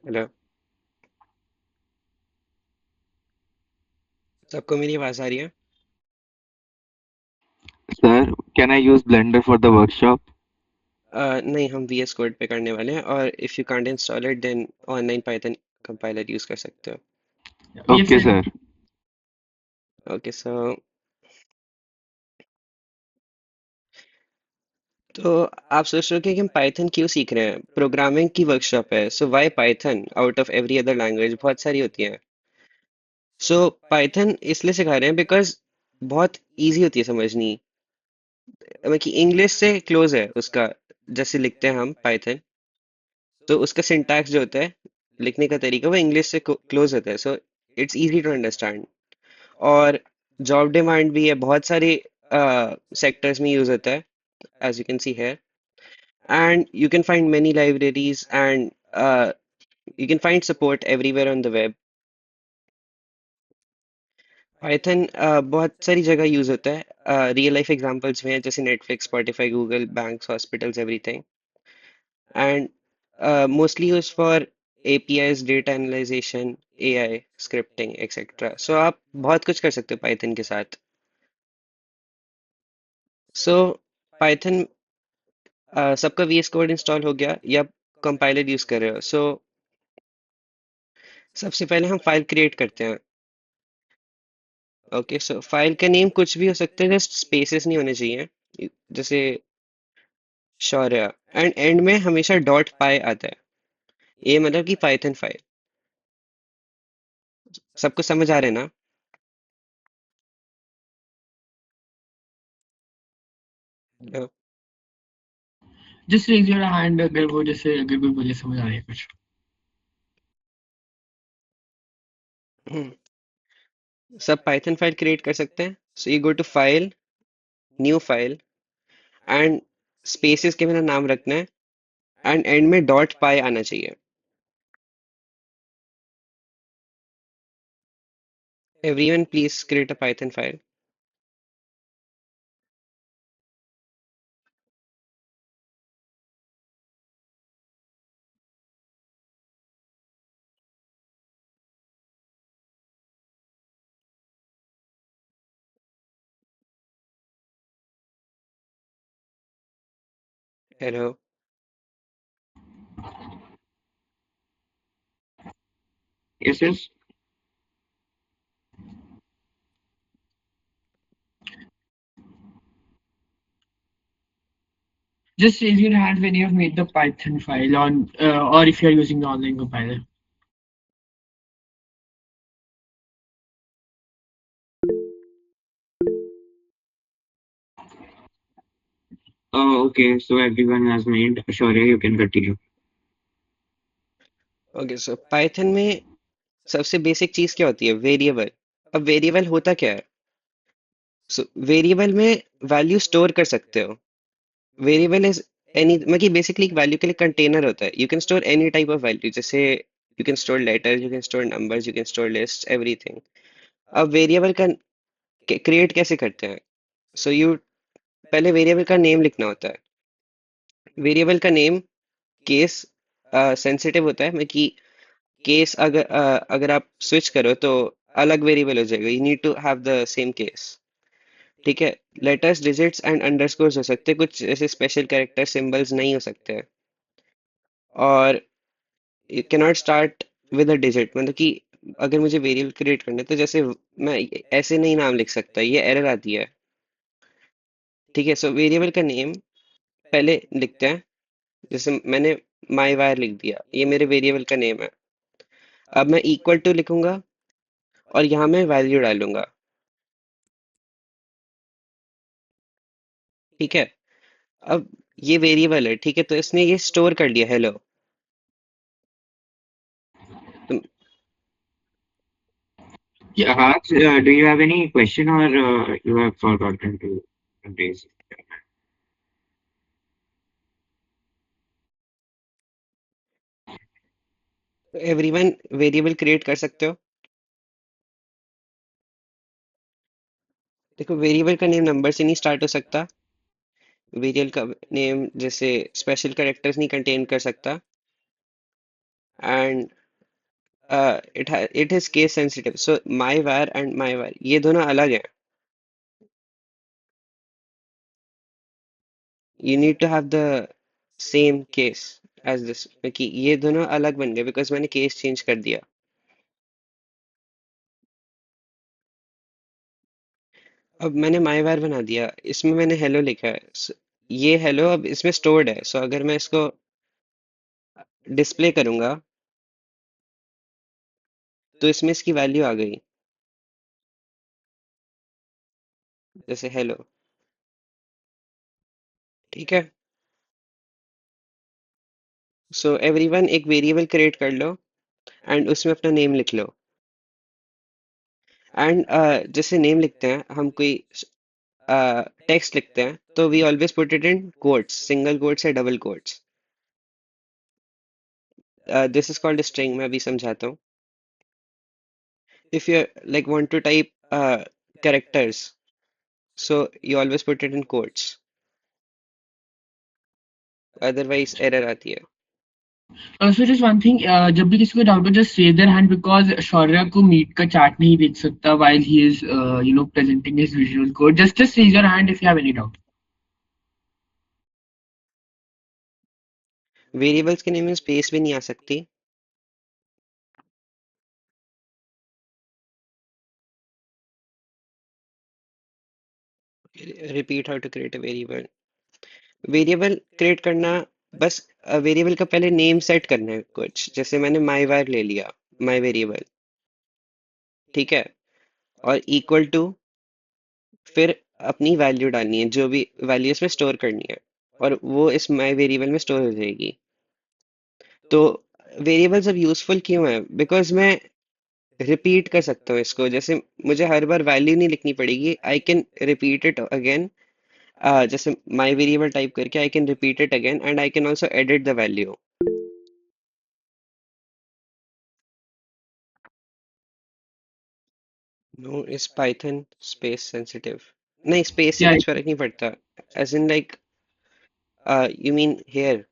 Hello. सबको मेरी आवाज़ आ रही है? Sir, can I use Blender for the workshop? नहीं, हम VS कोड पे करने वाले हैं और if you can't install it then online Python compiler use कर सकते हो। Okay, sir. ओके सो तो आप सोच रहे हो कि हम पाइथन क्यों सीख रहे हैं? प्रोग्रामिंग की वर्कशॉप है, so why Python out of every other language? बहुत सारी होती हैं। सो पाइथन इसलिए सिखा रहे हैं बिकॉज बहुत इजी होती है समझनी। मतलब कि इंग्लिश से क्लोज है उसका, जैसे लिखते हैं हम पाइथन, तो उसका सिंटैक्स जो होता है, लिखने का तरीका, वो इंग्लिश से क्लोज होता है, so it's easy to understand. और जॉब डिमांड भी है, बहुत सारे सेक्टर्स में यूज होता है, as you can see here. And you can find many libraries and you can find support everywhere on the web. Python बहुत सारी जगह यूज होता है, रियल लाइफ एग्जांपल्स में है, जैसे Netflix, Spotify, Google, banks, hospitals, everything. And mostly use for APIs, data analysation, AI, scripting, etcetera. So आप बहुत कुछ कर सकते हो पाइथन के साथ। सो पाइथन, सबका VS कोड इंस्टॉल हो गया या कंपाइलर यूज कर रहे हो? सो सबसे पहले हम फाइल क्रिएट करते हैं। ओके, सो फाइल का नेम कुछ भी हो सकता है, जस्ट स्पेसेस नहीं होने चाहिए, जैसे शौर्य। एंड एंड में हमेशा डॉट पाई आता है, ये मतलब कि पाइथन फाइल। सबको समझ आ रहा है ना? अ, जस्ट रेज योर हैंड अगर वो जैसे अगर कोई बोले समझ आ रहा है कुछ। हम्म, सब पाइथन फाइल क्रिएट कर सकते हैं। So you go to file, new file, and spaces के बिना नाम रखना है, एंड एंड में डॉट पाई आना चाहिए। Everyone please create a Python file. Hello. Yes, yes. Just raise your hand when you have made the Python file on, or if you are using the online compiler. Okay, so everyone has made. Sure, you can continue. Okay, so Python में सबसे basic चीज क्या होती है? Variable. अब variable होता क्या है? सो वेरिएबल में वैल्यू स्टोर कर सकते हो। वेरिएबल इज एनी, मतलब कि बेसिकली एक वैल्यू के लिए कंटेनर होता है। You can store any type of value, जैसे you can store letters, you can store numbers, you can store list, everything. अब वेरिएबल का क्रिएट कैसे करते हैं? सो यू पहले वेरिएबल का नेम लिखना होता है। वेरिएबल का नेम केस सेंसिटिव होता है, मतलब कि केस अगर आप स्विच करो तो अलग वेरिएबल हो जाएगा। You need to have the same case. ठीक है। लेटर्स, डिजिट्स एंड अंडरस्कोर्स हो सकते हैं, कुछ ऐसे स्पेशल कैरेक्टर सिंबल्स नहीं हो सकते हैं। और you can not start with a digit, मतलब कि अगर मुझे वेरिएबल क्रिएट करना है तो जैसे मैं ऐसे नहीं नाम लिख सकता, ये एरर आती है। ठीक है, सो वेरिएबल का नेम पहले लिखते हैं। जैसे मैंने माई वार लिख दिया, ये मेरे वेरिएबल का नेम है। अब मैं इक्वल टू लिखूंगा और यहाँ मैं वैल्यू डालूंगा। ठीक है। अब ये वेरिएबल है, ठीक है, तो इसने ये स्टोर कर लिया हेलो। तो Yeah. Do you have any question or you have forgotten to raise? Everyone variable create कर सकते हो। देखो, वेरिएबल का नेम नंबर से नहीं स्टार्ट हो सकता। वेरिएबल का नेम जैसे स्पेशल कैरेक्टर्स नहीं कंटेन कर सकता। And it is case sensitive, so my var and my var ये दोनों अलग हैं. You need to have the same case as this, कि ये दोनों अलग बन गए बिकॉज मैंने केस चेंज कर दिया. अब मैंने माई वार बना दिया, इसमें मैंने हेलो लिखा है. ये हेलो अब इसमें स्टोर्ड है, सो अगर मैं इसको डिस्प्ले करूंगा तो इसमें इसकी वैल्यू आ गई, जैसे हेलो. ठीक है. सो एवरीवन एक वेरिएबल क्रिएट कर लो एंड उसमें अपना नेम लिख लो. एंड जैसे नेम लिखते हैं हम, कोई टेक्स्ट लिखते हैं, तो we always put it in quotes, single quotes या double quotes. This is called string. मैं अभी समझाता हूँ. If you like want to type characters, so you always put it in quotes, otherwise error आती है. So just one thing, जब भी किसी को डाउट हो just raise their hand because शौर्य को मीट का चार्ट नहीं देख सकता while he is presenting his visual code. Just raise your hand if you have any doubt. Variables के नेम में स्पेस भी नहीं आ सकती. Repeat how to create a variable. Variable create करना, बस वेरिएबल का पहले नेम सेट करना है कुछ, जैसे मैंने माई var ले लिया, माई वेरिएबल. ठीक है. और इक्वल टू, फिर अपनी वैल्यू डालनी है, जो भी वैल्यू इसमें स्टोर करनी है, और वो इस माई वेरिएबल में स्टोर हो जाएगी. तो वेरिएबल्स अब यूजफुल क्यों है? बिकॉज मैं रिपीट कर सकता हूँ इसको, जैसे मुझे हर बार वैल्यू नहीं लिखनी पड़ेगी, I can repeat it again. जैसे माई वेरिएबल टाइप करके I can repeat it again and I can also edit the value. No, is Python space sensitive? नहीं, स्पेस से Yeah, कुछ फर्क नहीं पड़ता. As in like, you mean here,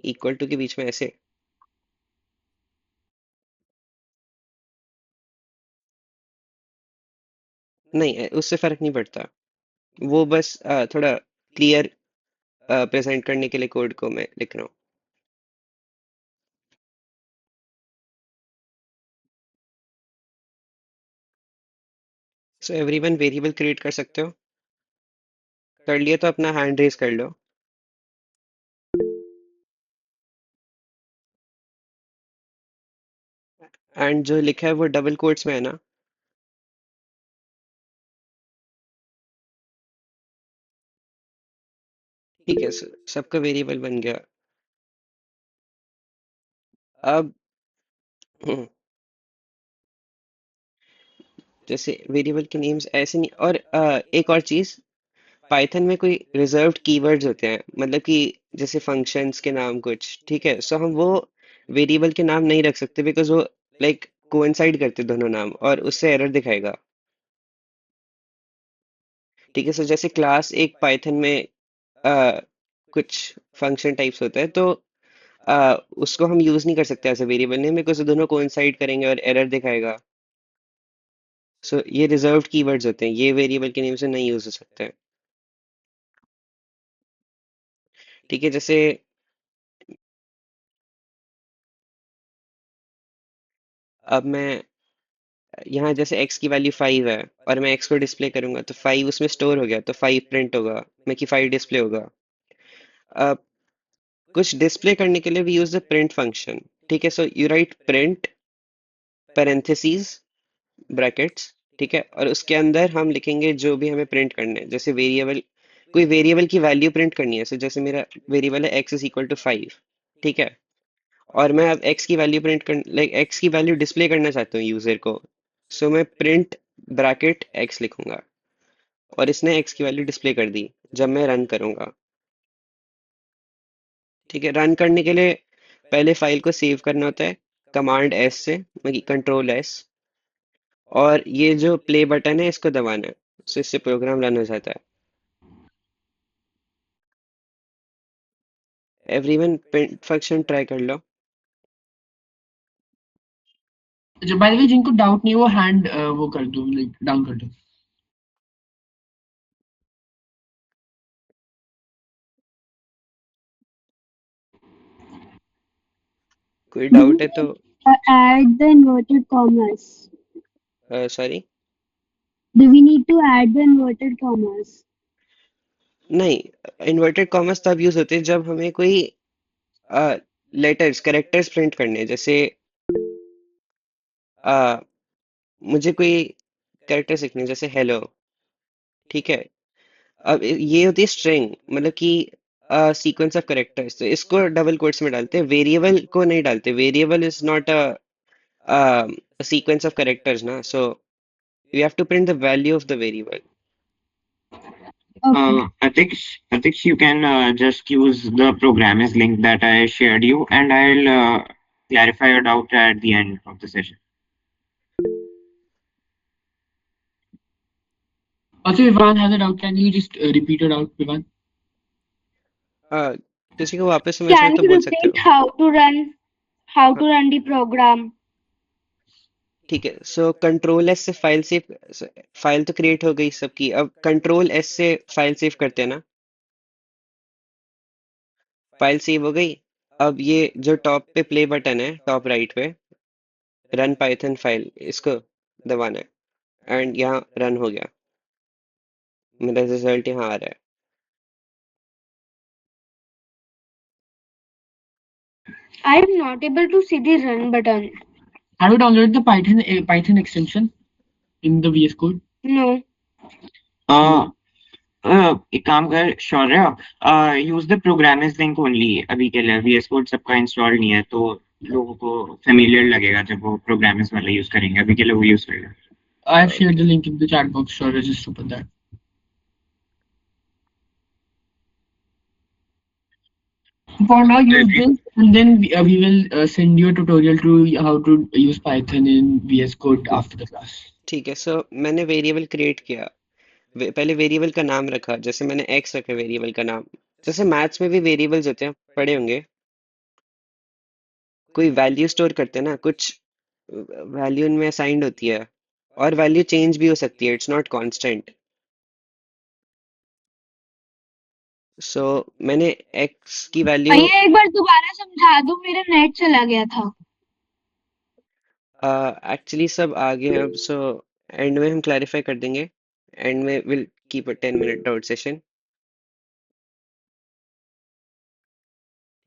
equal to के बीच में ऐसे. नहीं, उससे फर्क नहीं पड़ता. वो बस थोड़ा क्लियर प्रेजेंट करने के लिए कोड को मैं लिख रहा हूँ. सो एवरीवन वेरिएबल क्रिएट कर सकते हो. कर लिया तो अपना हैंड रेज कर लो. एंड जो लिखा है वो डबल कोट्स में है ना? ठीक है, सबका वेरिएबल बन गया. अब जैसे वेरिएबल के नेम्स ऐसे नहीं, और एक और चीज, पाइथन में कोई रिजर्व्ड कीवर्ड्स होते हैं, मतलब कि जैसे फंक्शंस के नाम कुछ. ठीक है, सो हम वो वेरिएबल के नाम नहीं रख सकते बिकॉज वो लाइक कोइंसाइड करते दोनों नाम, और उससे एरर दिखाएगा. ठीक है, सो जैसे क्लास एक पाइथन में अ, कुछ फंक्शन टाइप्स होता है, तो उसको हम यूज नहीं कर सकते as a variable name because दोनों कोइंसाइड करेंगे और एरर दिखाएगा. सो ये रिजर्व्ड कीवर्ड्स होते हैं, ये वेरिएबल के नेम से नहीं यूज हो सकते. ठीक है, जैसे अब मैं यहाँ जैसे x की वैल्यू 5 है और मैं x को डिस्प्ले करूंगा, तो 5 उसमें स्टोर हो गया, तो 5 प्रिंट होगा, मैं कि 5 डिस्प्ले होगा. अब कुछ डिस्प्ले करने के लिए we use the print function. ठीक है, so you write print parenthesis brackets. ठीक है, और उसके अंदर हम लिखेंगे जो भी हमें प्रिंट करना है, जैसे वेरिएबल, कोई वेरिएबल की वैल्यू प्रिंट करनी है. सो जैसे मेरा वेरिएबल है x इज इक्वल टू 5. ठीक है, और मैं अब x की वैल्यू प्रिंट कर, लाइक x की वैल्यू डिस्प्ले करना चाहता हूँ यूजर को. सो मैं प्रिंट ब्रैकेट x लिखूंगा, और इसने x की वैल्यू डिस्प्ले कर दी जब मैं रन करूंगा. ठीक है, रन करने के लिए पहले फाइल को सेव करना होता है कमांड S से, मतलब कंट्रोल S, और ये जो प्ले बटन है इसको दबाना है, सो इससे प्रोग्राम रन हो जाता है. एवरीवन प्रिंट फंक्शन ट्राई कर लो. जो बाय द वे जिनको डाउट नहीं है वो हैंड वो कर दो, लाइक डाउन कर दो। कोई Do डाउट है we तो add the inverted commas? Sorry. Do we need to add the inverted commas? नहीं, इन्वर्टेड कॉमर्स तब यूज होते हैं जब हमें कोई लेटर्स कैरेक्टर्स प्रिंट करने हैं। जैसे अ, मुझे कोई कैरेक्टर सीखने हैं, जैसे हेलो। ठीक है। अब ये होती है स्ट्रिंग, मतलब कि सीक्वेंस ऑफ कैरेक्टर्स। तो इसको डबल कोट्स में डालते हैं, वेरिएबल को नहीं डालते। Variable is not a sequence of characters ना, so you have to print the value of the variable. Okay. Atix, you can just use the programmers link that I shared you, and I'll clarify your doubt at the end of the session. Also, Vivan has a doubt. Can you just repeat it out, Vivan? किसी को वापस समझना है Can तो you बोल सकते repeat हो। how हाँ, to run the program? ठीक है। सो कंट्रोल एस से फाइल सेव, फाइल तो क्रिएट हो गई सबकी। अब कंट्रोल एस से फाइल सेव करते हैं ना, फाइल सेव हो गई। अब ये जो टॉप पे प्ले बटन है, टॉप राइट पे, रन पाइथन फाइल, इसको दबाना है एंड यहाँ रन हो गया। मेरा रिजल्ट यहाँ आ रहा है। I am not able to see the run button. Have you downloaded the Python extension in the VS Code? No. Uh, एक काम कर Shaurya, use the programmers link only अभी के लिए। VS कोड सबका इंस्टॉल नहीं है, तो लोगों को फेमिलियर लगेगा जब वो प्रोग्रामर्स वाला यूज करेंगे। अभी के लिए वो यूज करेगा। I have shared okay, the link in the chat box. Sure, just open that. For now, use this, and then we will send you a tutorial to how to use Python in VS Code after the class. ठीक है। सो मैंने variable create किया। पहले variable का नाम रखा, जैसे मैंने एक्स रखा वेरिएबल का नाम। जैसे मैथ्स में भी वेरिएबल्स होते हैं, पढ़े होंगे। कोई वैल्यू स्टोर करते हैं ना, कुछ वैल्यू इनमें असाइंड होती है, और वैल्यू चेंज भी हो सकती है, इट्स नॉट कांस्टेंट। सो मैंने एक्स की वैल्यू भैया एक बार दोबारा समझा दो, मेरा नेट चला गया था। एक्चुअली सब आ गए अब। सो एंड में हम क्लैरिफाई कर देंगे। एंड में will keep a 10 minute doubt session.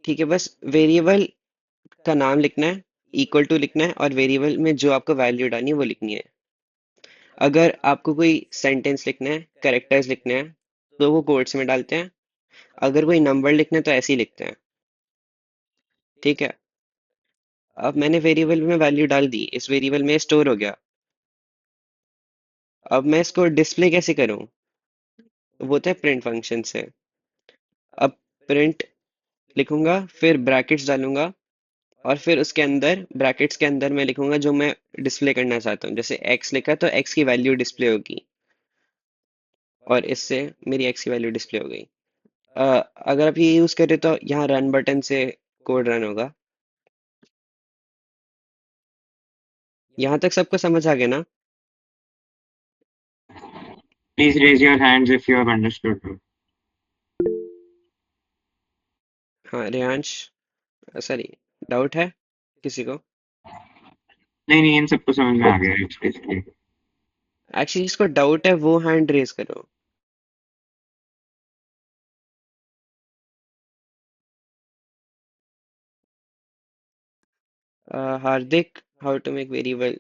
ठीक है, बस वेरिएबल का नाम लिखना है, इक्वल टू लिखना है, और वेरिएबल में जो आपको वैल्यू डालनी है वो लिखनी है। अगर आपको कोई सेंटेंस लिखना है, कैरेक्टर्स लिखने हैं, तो वो कोट्स में डालते हैं। अगर कोई नंबर लिखना है तो ऐसे ही लिखते हैं। ठीक है। अब मैंने वेरिएबल में वैल्यू डाल दी, इस वेरिएबल में स्टोर हो गया। अब मैं इसको डिस्प्ले कैसे करूं? वो होता है प्रिंट फंक्शन से। अब प्रिंट लिखूंगा, फिर ब्रैकेट्स डालूंगा, और फिर उसके अंदर ब्रैकेट्स के अंदर मैं लिखूंगा जो मैं डिस्प्ले करना चाहता हूँ। जैसे एक्स लिखा तो एक्स की वैल्यू डिस्प्ले होगी, और इससे मेरी एक्स की वैल्यू डिस्प्ले हो गई। अगर आप ये यूज करें तो यहाँ रन बटन से कोड रन होगा। यहाँ तक सबको समझ आ गया ना? Please raise your hands if you have understood. हाँ रेयांश, सॉरी, डाउट है किसी को? नहीं नहीं, इन सबको समझ में आ गया। It's basically एक्चुअली जिसको डाउट है वो हैंड रेज करो। हार्दिक, हाउ टू मेक वेरिएबल।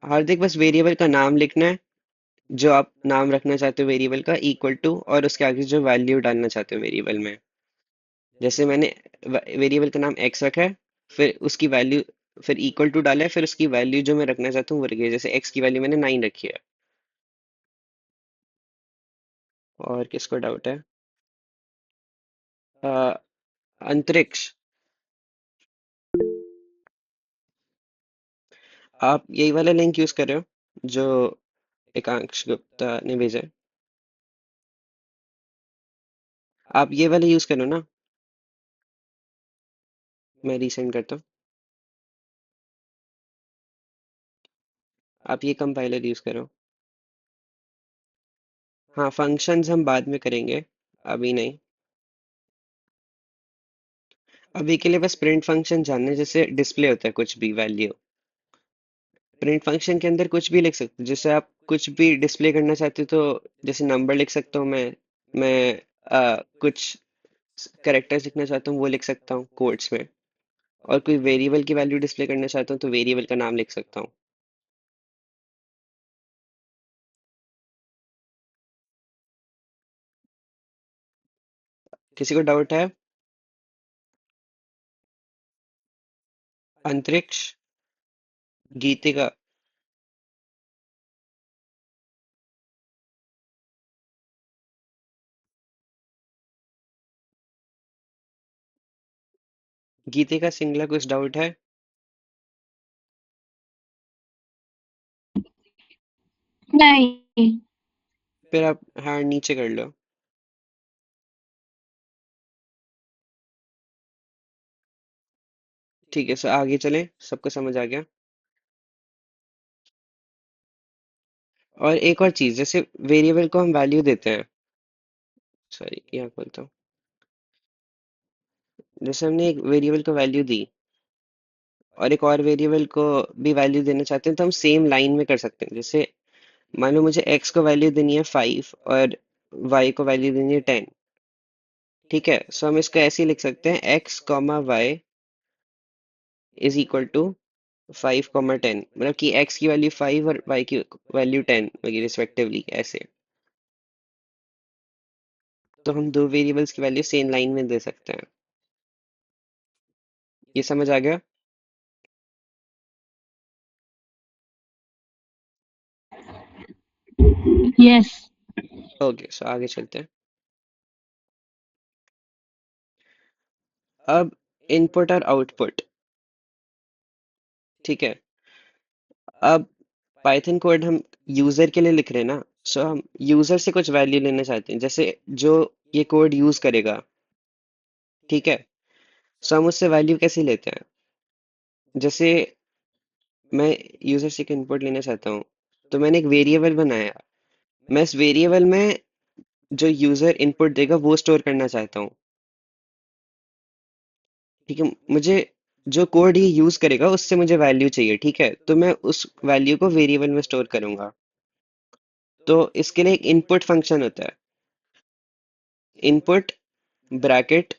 हार्दिक, बस वेरिएबल का नाम लिखना है, जो आप नाम रखना चाहते हो वेरिएबल का, इक्वल टू, और उसके आगे जो वैल्यू डालना चाहते हो वेरिएबल में। जैसे मैंने वेरिएबल का नाम एक्स रखा है, फिर उसकी वैल्यू, फिर इक्वल टू डाला है, फिर उसकी वैल्यू जो मैं रखना चाहता हूँ वो रखी है। जैसे एक्स की वैल्यू मैंने 9 रखी है। और किसको डाउट है? अ, अंतरिक्ष, आप यही वाला लिंक यूज कर रहे हो जो एकांश गुप्ता ने भेजा है? आप ये वाला यूज करो ना, मैं रीसेंड करता हूँ। आप ये कंपाइलर यूज करो। हाँ, फंक्शंस हम बाद में करेंगे, अभी नहीं। अभी के लिए बस प्रिंट फंक्शन जानना है, जैसे डिस्प्ले होता है कुछ भी वैल्यू। प्रिंट फंक्शन के अंदर कुछ भी लिख सकते हो, जैसे आप कुछ भी डिस्प्ले करना चाहते हो तो जैसे नंबर लिख सकता हूँ मैं कुछ कैरेक्टर्स लिखना चाहता हूँ वो लिख सकता हूँ कोट्स में। और कोई वेरिएबल की वैल्यू डिस्प्ले करना चाहता हूँ तो वेरिएबल का नाम लिख सकता हूँ। किसी को डाउट है? अंतरिक्ष, गीतिका। गीतिका सिंगला कुछ डाउट है? नहीं। फिर आप हैंड नीचे कर लो। ठीक है, सो आगे चलें, सबको समझ आ गया। और एक और चीज, जैसे वेरिएबल को हम वैल्यू देते हैं। सॉरी, यहाँ बोलता हूँ। जैसे हमने एक वेरिएबल को वैल्यू दी और एक और वेरिएबल को भी वैल्यू देना चाहते हैं तो हम सेम लाइन में कर सकते हैं। जैसे मान लो मुझे x को वैल्यू देनी है 5 और y को वैल्यू देनी है 10। ठीक है, सो हम इसको ऐसे ही लिख सकते हैं, x comma y is equal to 5 comma 10, मतलब कि x की वैल्यू 5 और y की वैल्यू 10 वगैरह रिस्पेक्टिवली ऐसे। तो हम दो वेरिएबल्स की वैल्यू सेम लाइन में दे सकते हैं। ये समझ आ गया? Yes. ओके, सो आगे चलते हैं। अब इनपुट और आउटपुट। ठीक है, अब पाइथन कोड हम यूजर के लिए लिख रहे हैं ना, सो हम यूजर से कुछ वैल्यू लेना चाहते हैं, जैसे जो ये कोड यूज करेगा। ठीक है, सो हम उससे वैल्यू कैसे लेते हैं? जैसे मैं यूजर से एक इनपुट लेना चाहता हूँ तो मैंने एक वेरिएबल बनाया। मैं इस वेरिएबल में जो यूजर इनपुट देगा वो स्टोर करना चाहता हूँ। ठीक है, मुझे जो कोड ये यूज करेगा उससे मुझे वैल्यू चाहिए। ठीक है, तो मैं उस वैल्यू को वेरिएबल में स्टोर करूंगा। तो इसके लिए एक इनपुट फंक्शन होता है, इनपुट ब्रैकेट,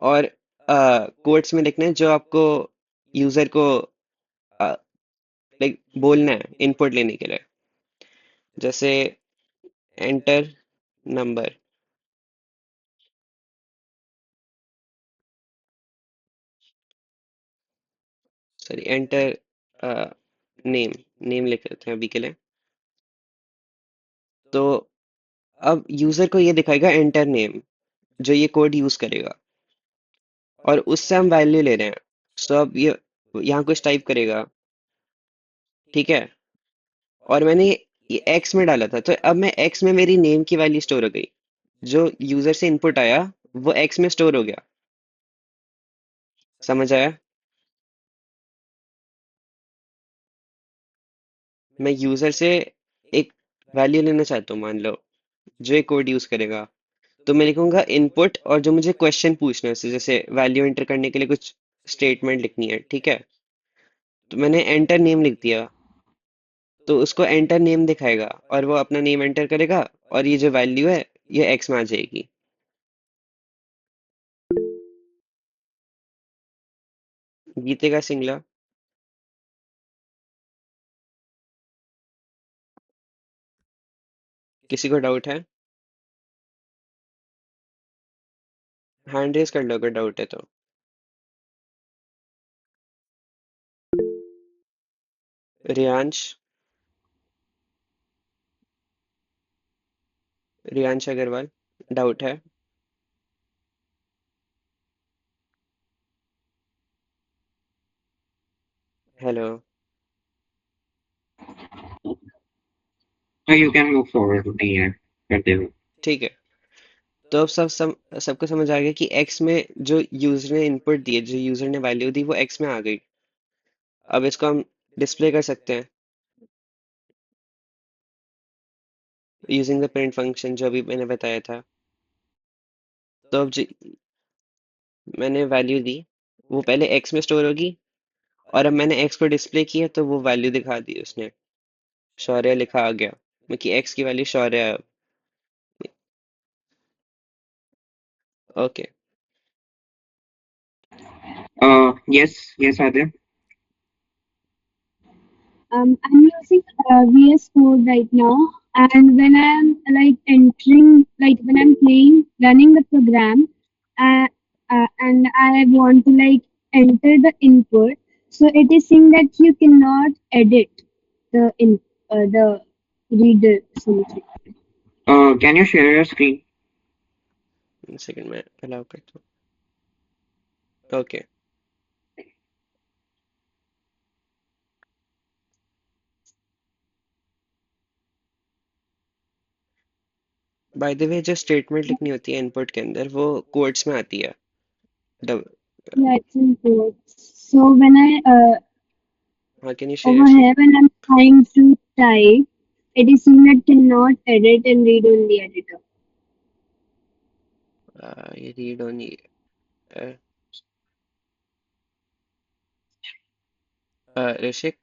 और कोट्स में लिखना है जो आपको यूजर को लाइक बोलना है इनपुट लेने के लिए। जैसे enter number, sorry enter name, name लिख लेते हैं अभी के लिए। तो अब यूजर को ये दिखाएगा एंटर नेम, जो ये कोड यूज करेगा, और उससे हम वैल्यू ले रहे हैं। सो अब ये यहाँ कुछ टाइप करेगा। ठीक है, और मैंने ये एक्स में डाला था तो अब मैं एक्स में मेरी नेम की वैल्यू स्टोर हो गई। जो यूजर से इनपुट आया वो एक्स में स्टोर हो गया। समझ आया? मैं यूजर से एक वैल्यू लेना चाहता हूँ, मान लो जो एक कोड यूज करेगा, तो मैं लिखूंगा इनपुट, और जो मुझे क्वेश्चन पूछना है उससे, जैसे वैल्यू एंटर करने के लिए कुछ स्टेटमेंट लिखनी है। ठीक है, तो मैंने एंटर नेम लिख दिया, तो उसको एंटर नेम दिखाएगा और वो अपना नेम एंटर करेगा, और ये जो वैल्यू है ये एक्स में आ जाएगी। जीतेगा सिंगला। किसी को डाउट है? हैंड रेज कर लो अगर डाउट है तो। रियांश, रियांश अग्रवाल, डाउट है? Hello. So you can move forward नहीं है करते हो। ठीक है, तो अब सबको समझ आ गया कि एक्स में जो यूजर ने इनपुट दिए, जो यूजर ने वैल्यू दी वो एक्स में आ गई। अब इसको हम डिस्प्ले कर सकते हैं। यूजिंग द प्रिंट फंक्शन जो अभी मैंने बताया था। तो अब मैंने वैल्यू दी, वो पहले एक्स में स्टोर होगी, और अब मैंने एक्स को डिस्प्ले किया तो वो वैल्यू दिखा दी उसने, शौर्य लिखा आ गया, कि एक्स की वैल्यू शौर्य है। Okay. Yes, yes, Adya. I'm using VS Code right now, and when I'm like entering, like when I'm playing, running the program, uh, and I want to like enter the input, so it is saying that you cannot edit the reader something. Can you share your screen? Second में allow करता हूँ। Okay. By the way, जो statement लिखनी होती है input के अंदर, वो कोड्स में आती है। Dub Yeah, it's in code. So when I हाँ, can you share over your here screen? when I'm trying to type, it is saying that cannot edit and read only editor. ये read only. ऋषिक।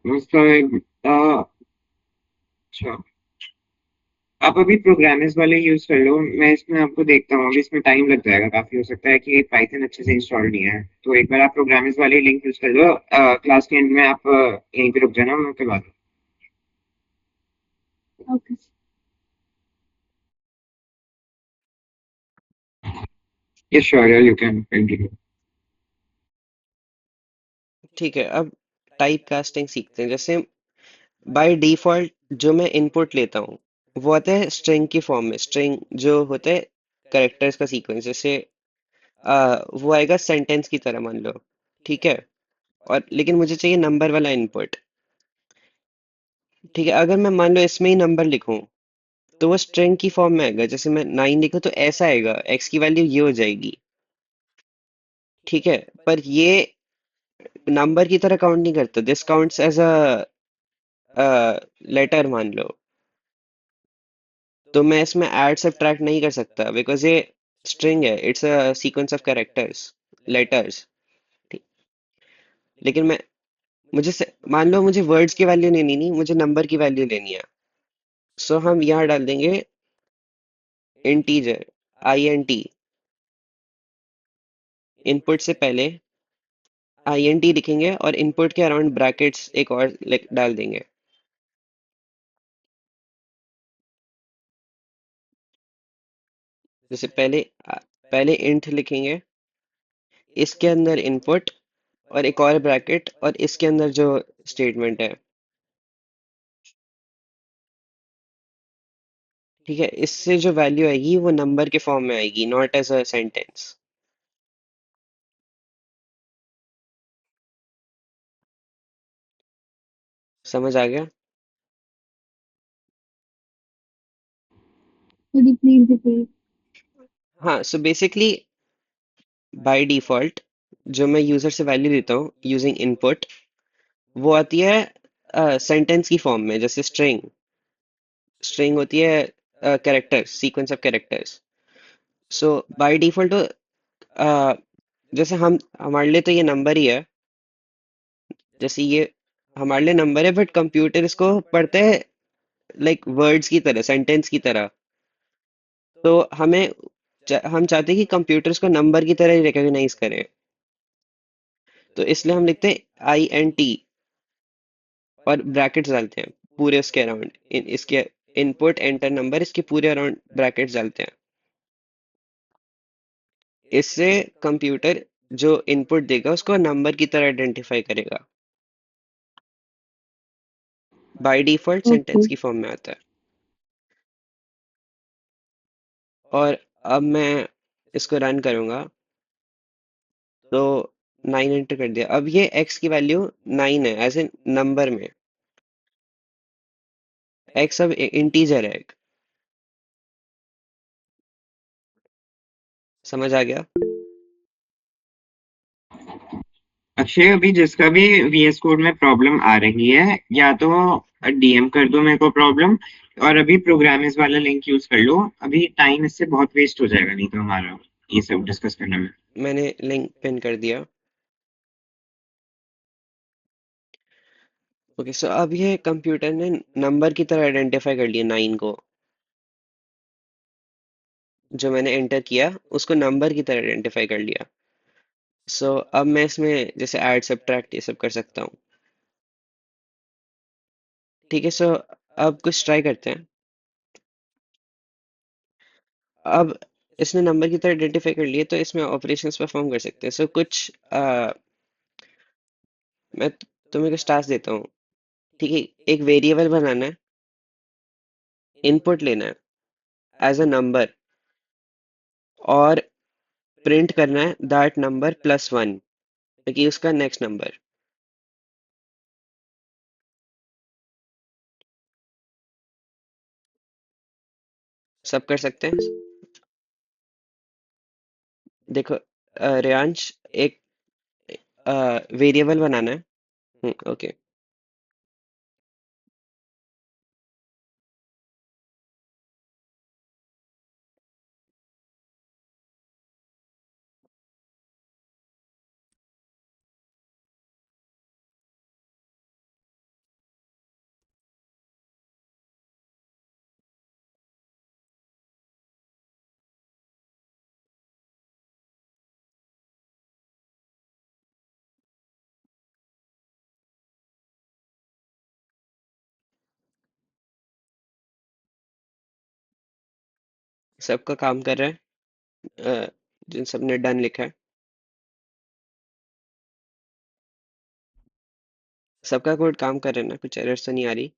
मतलब अच्छा, आप अभी programmers वाले use कर लो, मैं इसमें आपको देखता हूँ, अभी इसमें टाइम लग जाएगा काफी, हो सकता है कि पाइथन अच्छे से इंस्टॉल नहीं है, तो एक बार आप प्रोग्रामर्स वाले लिंक यूज कर लो, क्लास के एंड में आप यहीं पे रुक जाना, मैं उसके बाद। Okay. Yes sure, you can continue. ठीक है, अब टाइप कास्टिंग सीखते हैं। जैसे बाय डिफॉल्ट जो मैं इनपुट लेता हूँ वो आता है स्ट्रिंग की फॉर्म में। स्ट्रिंग जो होता है कैरेक्टर्स का सीक्वेंस, जैसे वो आएगा सेंटेंस की तरह, मान लो। ठीक है, और लेकिन मुझे चाहिए नंबर वाला इनपुट। ठीक है, अगर मैं मान लो इसमें ही नंबर लिखूं तो वो स्ट्रिंग की फॉर्म में आएगा। जैसे मैं 9 लिखूं तो ऐसा आएगा, एक्स की वैल्यू ये हो जाएगी। ठीक है, पर ये नंबर की तरह काउंट नहीं करता। This counts as a letter, मान लो। तो मैं इसमें ऐड सब्ट्रैक्ट नहीं कर सकता, बिकॉज ये स्ट्रिंग है, it's a sequence of characters, letters. लेकिन मान लो मुझे वर्ड्स की वैल्यू लेनी नहीं, मुझे नंबर की वैल्यू लेनी है। सो हम यहाँ डाल देंगे इंटीजर, INT। इनपुट से पहले INT लिखेंगे और इनपुट के अराउंड ब्रैकेट्स एक और डाल देंगे। जैसे पहले इंट लिखेंगे, इसके अंदर इनपुट, और एक और ब्रैकेट, और इसके अंदर जो स्टेटमेंट है। ठीक है, इससे जो वैल्यू आएगी वो नंबर के फॉर्म में आएगी, नॉट एज अ सेंटेंस। समझ आ गया? Could you please repeat? हाँ, सो बेसिकली बाय डिफॉल्ट जो मैं यूजर से वैल्यू देता हूँ यूजिंग इनपुट, वो आती है सेंटेंस की फॉर्म में। जैसे स्ट्रिंग स्ट्रिंग होती है characters, sequence of characters. So by default जैसे हम हमारे लिए तो ये नंबर ही है। जैसे ये हमारे लिए नंबर है, बट कंप्यूटर इसको पढ़ता है वर्ड्स की तरह, सेंटेंस की तरह। तो हम चाहते हैं कि कंप्यूटर्स को नंबर की तरह ही रिकॉग्नाइज करे। तो इसलिए हम लिखते हैं INT और ब्रैकेट्स डालते हैं पूरे उसके अराउंड। इसके इनपुट एंटर नंबर, इसके पूरे अराउंड ब्रैकेट्स डालते हैं। इससे कंप्यूटर जो इनपुट देगा उसको नंबर की तरह आइडेंटिफाई करेगा। By default sentence Okay. की फॉर्म में आता है। और अब मैं इसको रन करूंगा तो 9 एंटर कर दिया। अब ये x की वैल्यू 9 है, एज इन नंबर में। x अब इंटीजर है एक। समझ आ गया? अक्षय, अभी जिसका भी वीएस कोड में प्रॉब्लम आ रही है, या तो डीएम कर दो मेरे को प्रॉब्लम, और अभी प्रोग्रामिंग वाला लिंक यूज कर लो। अभी टाइम इससे बहुत वेस्ट हो जाएगा नहीं तो हमारा ये सब डिस्कस करने में। मैंने लिंक पिन कर दिया। ओके, सो अब ये कंप्यूटर ने नंबर की तरह आइडेंटिफाई कर लिया 9 को। जो मैंने एंटर किया उसको नंबर की तरह आइडेंटिफाई कर लिया। सो अब मैं इसमें जैसे ऐड सब्ट्रैक्ट ये सब कर सकता हूँ। ठीक है, सो अब कुछ ट्राई करते हैं। अब इसने नंबर की तरह आइडेंटिफाई कर लिए तो इसमें ऑपरेशंस परफॉर्म कर सकते हैं। सो कुछ मैं तुम्हें कुछ टास्क देता हूँ। ठीक है, एक वेरिएबल बनाना है, इनपुट लेना है एज अ नंबर, और प्रिंट करना है दैट नंबर +1, कि उसका नेक्स्ट नंबर। सब कर सकते हैं। देखो रेयांश, एक वेरिएबल बनाना है। ओके, सबका काम कर रहा है। जिन सब ने डन लिखा है, सबका कोड काम कर रहा है ना, कुछ एरर्स तो नहीं आ रही।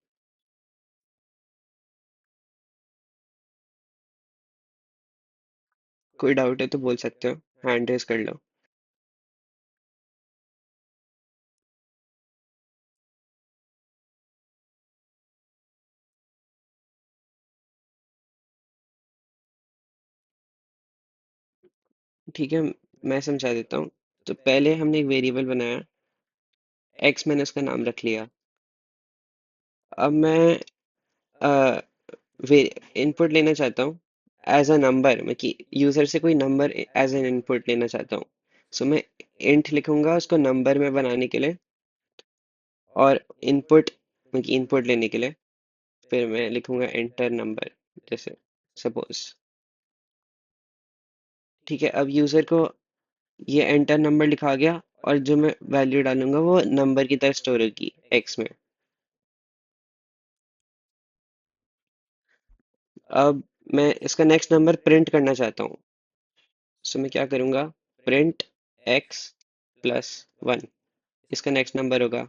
कोई डाउट है तो बोल सकते हो, हैंड रेज कर लो। ठीक है, मैं समझा देता हूँ। तो पहले हमने एक वेरिएबल बनाया, एक्स, मैंने उसका नाम रख लिया। अब मैं इनपुट लेना चाहता हूँ एज अ नंबर, मैं कि यूजर से कोई नंबर एज एन इनपुट लेना चाहता हूँ। सो मैं इंट लिखूंगा उसको नंबर में बनाने के लिए, और इनपुट मैं कि इनपुट लेने के लिए फिर मैं लिखूंगा एंटर नंबर, जैसे सपोज। ठीक है, अब यूजर को ये एंटर नंबर लिखा गया, और जो मैं वैल्यू डालूंगा वो नंबर की तरह स्टोर होगी एक्स में। अब मैं इसका नेक्स्ट नंबर प्रिंट करना चाहता हूँ। सो मैं क्या करूँगा, प्रिंट x+1, इसका नेक्स्ट नंबर होगा।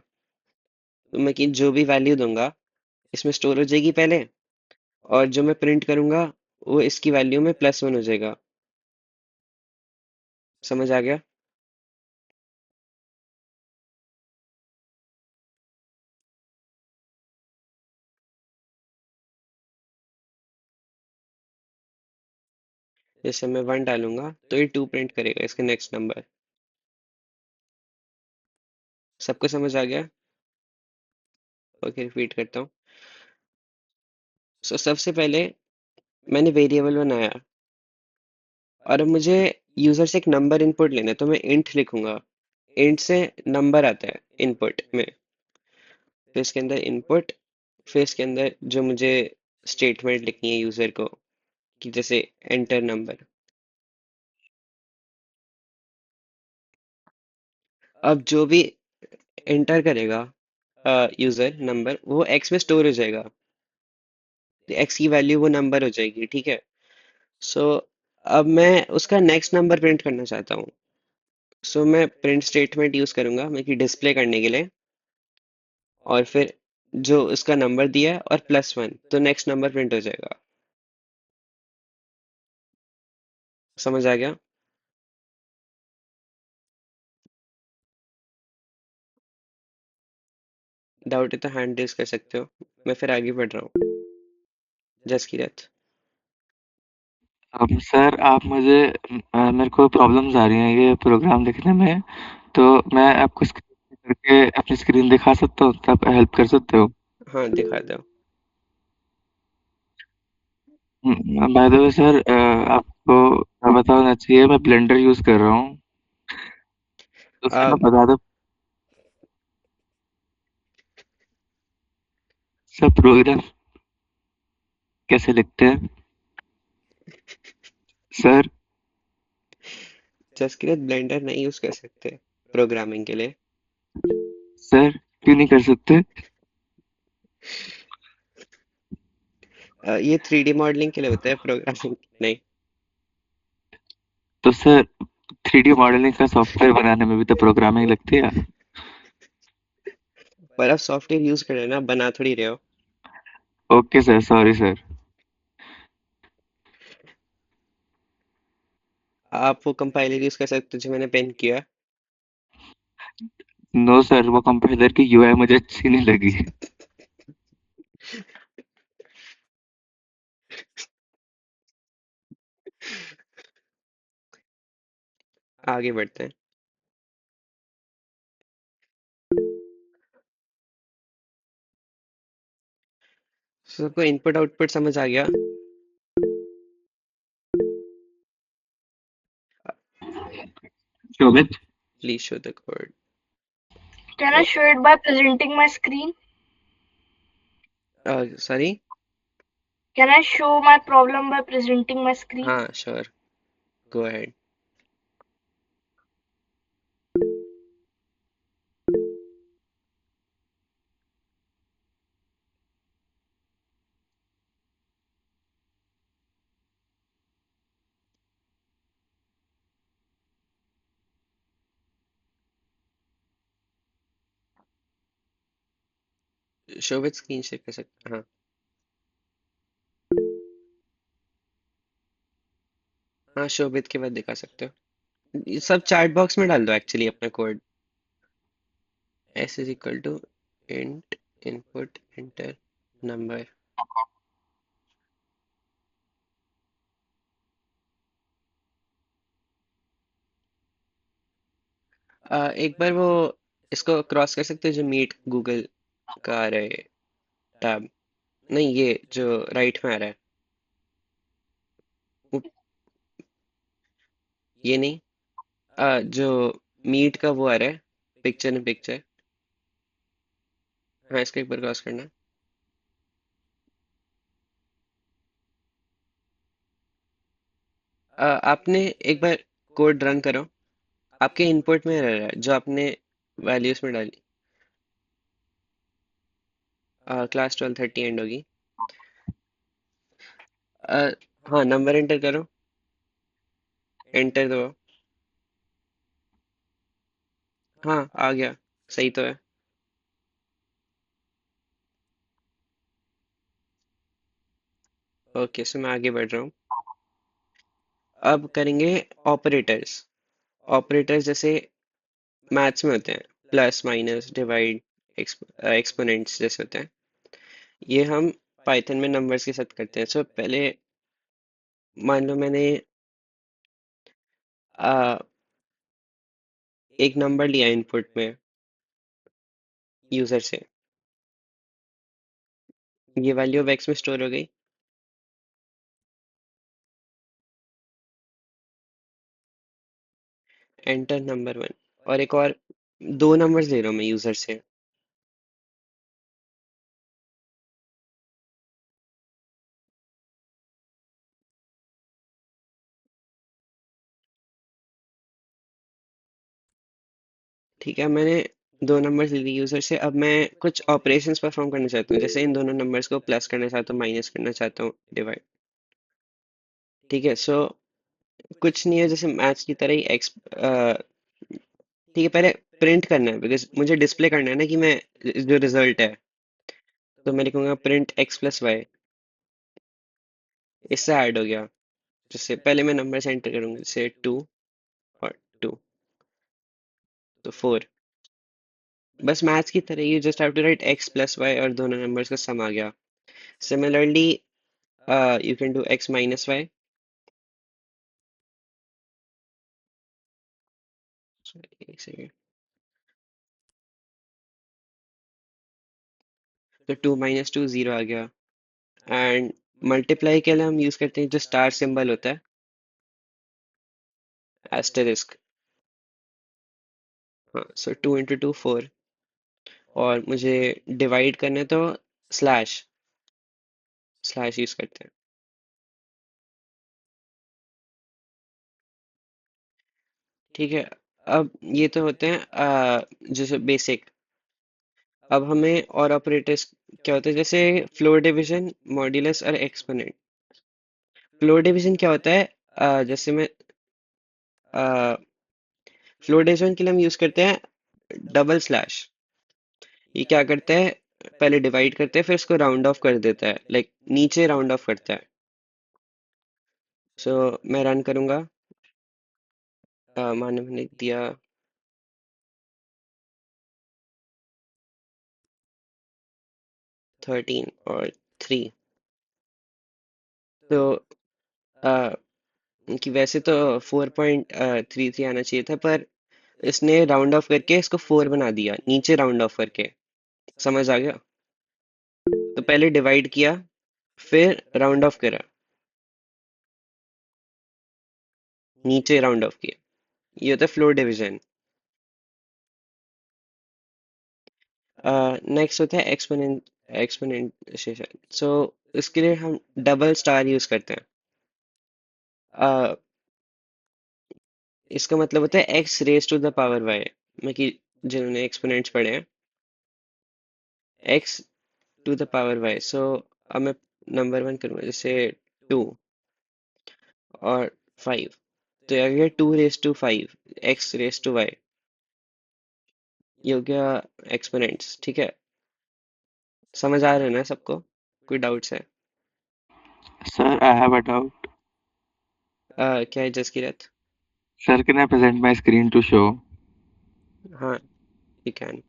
तो मैं कि जो भी वैल्यू दूंगा इसमें स्टोर हो जाएगी पहले, और जो मैं प्रिंट करूँगा वो इसकी वैल्यू में +1 हो जाएगा। समझ आ गया? जैसे मैं 1 डालूंगा तो ये 2 प्रिंट करेगा, इसका नेक्स्ट नंबर। सबको समझ आ गया? ओके, रिपीट करता हूँ। सो सबसे पहले मैंने वेरिएबल बनाया, और अब मुझे यूजर से एक नंबर इनपुट लेना है, तो मैं इंट लिखूंगा। इंट से नंबर आता है इनपुट में, फिर इसके अंदर इनपुट, फिर इसके अंदर जो मुझे स्टेटमेंट लिखनी है यूजर को, कि जैसे एंटर नंबर। अब जो भी एंटर करेगा यूजर नंबर, वो एक्स में स्टोर हो जाएगा। एक्स की वैल्यू वो नंबर हो जाएगी। ठीक है, सो अब मैं उसका नेक्स्ट नंबर प्रिंट करना चाहता हूँ। सो मैं प्रिंट स्टेटमेंट यूज करूंगा मैं कि डिस्प्ले करने के लिए, और फिर जो उसका नंबर दिया है और +1, तो नेक्स्ट नंबर प्रिंट हो जाएगा। समझ आ गया? डाउट है तो हैंड रेज कर सकते हो, मैं फिर आगे बढ़ रहा हूँ। जसकीरत। सर आप मुझे मेरे को प्रॉब्लम्स आ रही हैं ये प्रोग्राम लिखने में। तो मैं आपको स्क्रीन करके अपनी स्क्रीन दिखा सकता हूँ, तो आप हेल्प कर सकते हो। हाँ दिखा दो। बाय द वे सर, आपको पता होना चाहिए मैं ब्लेंडर यूज कर रहा हूँ। तो सर आ, मैं बता दूं, सर प्रोग्राम कैसे लिखते हैं सर? जसकीरत ब्लेंडर नहीं यूज कर सकते प्रोग्रामिंग के लिए। सर क्यों नहीं कर सकते? ये 3D मॉडलिंग के लिए होता है, प्रोग्रामिंग नहीं। तो सर 3D मॉडलिंग का सॉफ्टवेयर बनाने में भी तो प्रोग्रामिंग लगती है। पर आप सॉफ्टवेयर यूज कर रहे हो ना, बना थोड़ी रहे हो। Okay sir, sorry sir. आप वो कंपाइलर यूज कर सकते हो जो मैंने पेन किया। नो सर, वो कंपाइलर की यूआई मुझे अच्छी नहीं लगी। आगे बढ़ते हैं। सबको इनपुट आउटपुट समझ आ गया? Shobhit, please show the code. Can I show it by presenting my screen? Sorry. Can I show my problem by presenting my screen? हाँ श्योर, गो अहेड। शोभित स्क्रीन शेयर कर सकते, हाँ। हाँ शोभित के बाद दिखा सकते हो। ये सब चैट बॉक्स में डाल दो एक्चुअली अपना कोड। s is equal to int input enter number. एक बार वो इसको क्रॉस कर सकते हो जो मीट गूगल का आ रहा है टैब। नहीं, ये जो राइट में आ रहा है वो, ये नहीं। जो मीट का वो आ रहा है, पिक्चर इन पिक्चर। हाँ इसको एक बार क्रॉस करना। आपने एक बार कोड रन करो। आपके इनपुट में रह रहा है जो आपने वैल्यूज में डाली। क्लास 12:30 एंड होगी। अ, हाँ नंबर एंटर करो, एंटर दो। हाँ आ गया, सही तो है। ओके सो मैं आगे बढ़ रहा हूँ। अब करेंगे ऑपरेटर्स। ऑपरेटर्स जैसे मैथ्स में होते हैं, प्लस माइनस डिवाइड एक्सपोनेंट्स जैसे होते हैं। ये हम पाइथन में नंबर्स के साथ करते हैं। सो पहले मान लो मैंने आ, एक नंबर लिया इनपुट में यूजर से। ये वैल्यू ऑफ एक्स में स्टोर हो गई। Enter number one. और एक और दो नंबर्स ले रहा हूँ मैं यूजर से। ठीक है, मैंने दो नंबर्स ले लिए यूजर से। अब मैं कुछ ऑपरेशंस परफॉर्म करना चाहता हूँ, जैसे इन दोनों नंबर्स को प्लस करना चाहता हूँ, माइनस करना चाहता हूँ, डिवाइड। ठीक है, सो कुछ नहीं है, जैसे मैथ्स की तरह ही एक्स। ठीक है, पहले प्रिंट करना है बिकॉज मुझे डिस्प्ले करना है ना कि मैं जो रिजल्ट है। तो मैं लिखूंगा प्रिंट एक्स प्लस वाई। इससे ऐड हो गया। जैसे पहले मैं नंबर एंटर करूंगा, जैसे 2 और 2 तो 4। बस मैथ्स की तरह you just have to write x plus y और दोनों नंबर्स का सम आ गया। Similarly you can do x minus y. एक सेकेंड। तो 2 - 2 0 आ गया। एंड मल्टीप्लाई के लिए हम यूज करते हैं जो स्टार सिंबल होता है, एस्टेरिस्क। हाँ, सो 2 × 2 4। और मुझे डिवाइड करना है तो स्लैश स्लैश यूज करते हैं। ठीक है। अब ये तो होते हैं जैसे बेसिक। अब हमें और ऑपरेटर्स क्या होते हैं, जैसे फ्लोर डिवीजन, मॉड्यूलस और एक्सपोनेंट। फ्लोर डिवीजन क्या होता है, जैसे मैं फ्लोर डिवीजन के लिए हम यूज करते हैं डबल स्लैश। ये क्या करता है, पहले डिवाइड करते हैं फिर इसको राउंड ऑफ कर देता है, लाइक नीचे राउंड ऑफ करता है। सो मैं रन करूंगा। माने मैंने दिया 13 और 3। तो आ, कि वैसे तो 4.33 आना चाहिए था, पर इसने राउंड ऑफ करके इसको 4 बना दिया, नीचे राउंड ऑफ करके। समझ आ गया? तो पहले डिवाइड किया फिर राउंड ऑफ करा, नीचे राउंड ऑफ किया। ये होता है फ्लोर डिवीजन। नेक्स्ट होता है एक्सपोनेंशिएशन। सो इसके लिए हम डबल स्टार यूज करते हैं। uh, इसका मतलब होता है x raise to the power y, में कि जिन्होंने एक्सपोनेंट्स पढ़े हैं, x to the power y. So अब मैं नंबर वन करूंगा, जैसे 2 और 5। तो ये आ गया 2 raised to 5 x raise to y. ये हो गया एक्सपोनेंट्स। ठीक है, समझ आ रहा है ना सबको? कोई डाउट्स है? Sir, I have a doubt. क्या है Jaskirat? Sir, can I present my screen to show? हाँ, you can.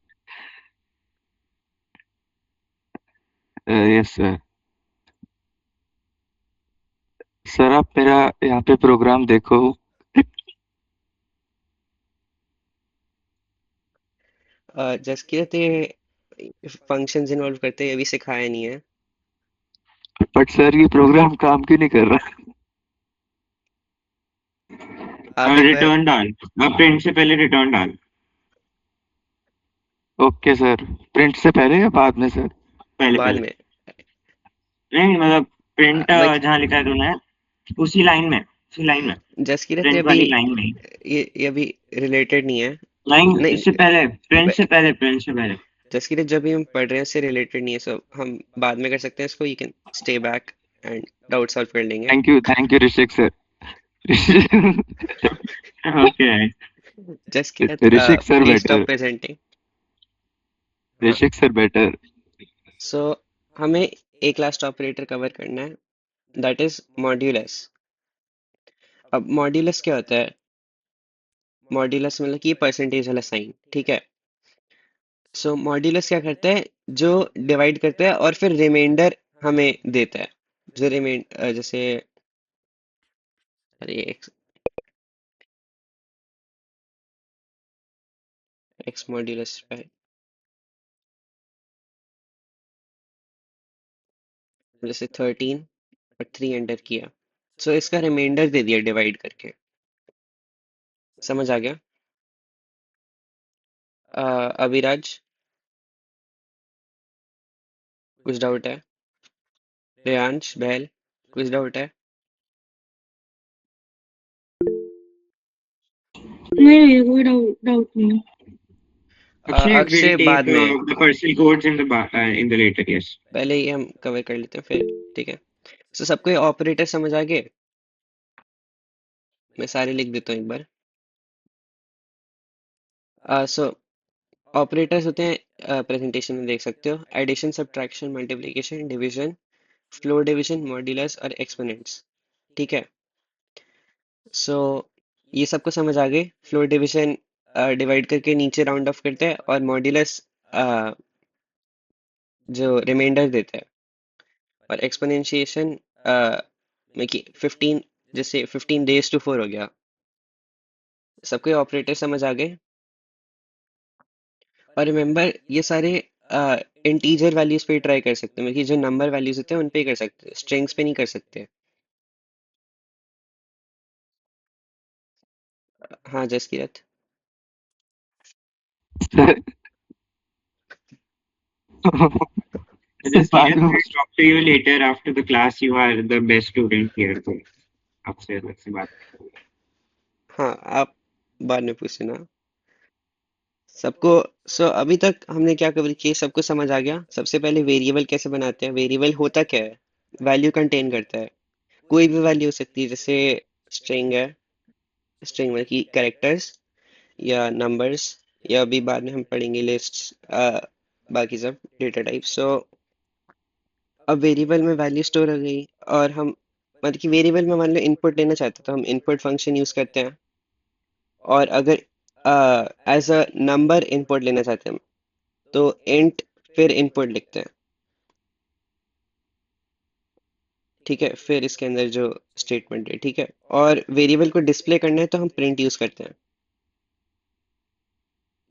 Yes, sir. Sir आप मेरा यहाँ पे प्रोग्राम देखो। जसकीरत, ये फंक्शंस इन्वॉल्व करते हैं, ये भी सिखाया नहीं है। बट सर ये प्रोग्राम काम क्यों नहीं कर रहा? आप एक बार रिटर्न डाल, अब प्रिंट से पहले रिटर्न डाल। ओके सर, प्रिंट से पहले या बाद में सर? पहले बाद पहले में। नहीं, मतलब प्रिंट मैं जहाँ लिखा है तूने, उसी लाइन में, जसकीरत, प्रिंट वाली लाइन में। ये अभी रिलेटेड नहीं है। लाइन नहीं, इससे पहले, प्रिंट से पहले। जसकीरत जब भी हम पढ़ रहे हैं उससे रिलेटेड नहीं है, सो हम बाद में कर सकते हैं इसको। You can stay back and doubt solve कर लेंगे। Thank you Rishik sir. Okay. Jaskirat, Rishik sir please better. Stop presenting. हाँ, ऋषिक सर बेटर। सो हमें एक लास्ट ऑपरेटर कवर करना है, दैट इज मॉड्यूलस। अब मॉड्यूलस क्या होता है? मॉड्यूलस मतलब कि परसेंटेज वाला साइन। ठीक है। सो मॉड्यूलस क्या करता है, जो डिवाइड करता है और फिर रिमाइंडर हमें देता है। जो जैसे, अरे एक्स मॉड्यूलस पे जैसे 13 और 3 एंटर किया, सो इसका रिमाइंडर दे दिया डिवाइड करके। समझ आ गया? अभिराज, कुछ डाउट है? रेयांश, बहल, कुछ डाउट है? नहीं कोई डाउट नहीं। Akshay will अक्षय take बाद में। the personal codes in the later, yes. पहले ही हम कवर कर लेते हैं फिर। ठीक है। सो सबको ये ऑपरेटर समझ आ गए? मैं सारे लिख देता हूँ एक बार। सो ऑपरेटर्स होते हैं, प्रेजेंटेशन में देख सकते हो, addition, subtraction, multiplication, division, floor division, modulus और एक्सपोनेंट्स। ठीक है। सो ये सबको समझ आ गए। फ्लोर डिवीजन डिवाइड करके नीचे राउंड ऑफ करते हैं, और मॉड्यूलस जो रिमाइंडर देता है, और एक्सपोनेंशिएशन में कि 15, जैसे 15 raised to 4 हो गया। सबको ऑपरेटर समझ आ गए? और रिमेम्बर, ये सारे इंटीजर वैल्यूज पे ट्राई कर सकते हैं, मतलब कि जो नंबर वैल्यूज होते हैं उन पे ही कर सकते हैं, स्ट्रिंग्स पे नहीं कर सकते। हाँ जसकीरत। सर Just बाद में I'll talk to you later after the class. You are the best student here. तो आपसे अलग से बात। हाँ आप बाद में पूछना सबको। सो अभी तक हमने क्या कवर किया, सबको समझ आ गया। सबसे पहले वेरिएबल कैसे बनाते हैं, वेरिएबल होता क्या है, वैल्यू कंटेन करता है, कोई भी वैल्यू हो सकती है, जैसे स्ट्रिंग है, स्ट्रिंग में की कैरेक्टर्स या नंबर्स, या अभी बाद में हम पढ़ेंगे लिस्ट्स, बाकी सब डेटा टाइप। सो अब वेरिएबल में वैल्यू स्टोर हो गई, और हम मतलब कि वेरिएबल में मान लो इनपुट लेना चाहते हैं तो हम इनपुट फंक्शन यूज करते हैं, और अगर एज अ नंबर इनपुट लेना चाहते हैं हम तो इंट फिर इनपुट लिखते हैं। ठीक है, फिर इसके अंदर जो स्टेटमेंट है, ठीक है। और वेरिएबल को डिस्प्ले करना है तो हम प्रिंट यूज करते हैं,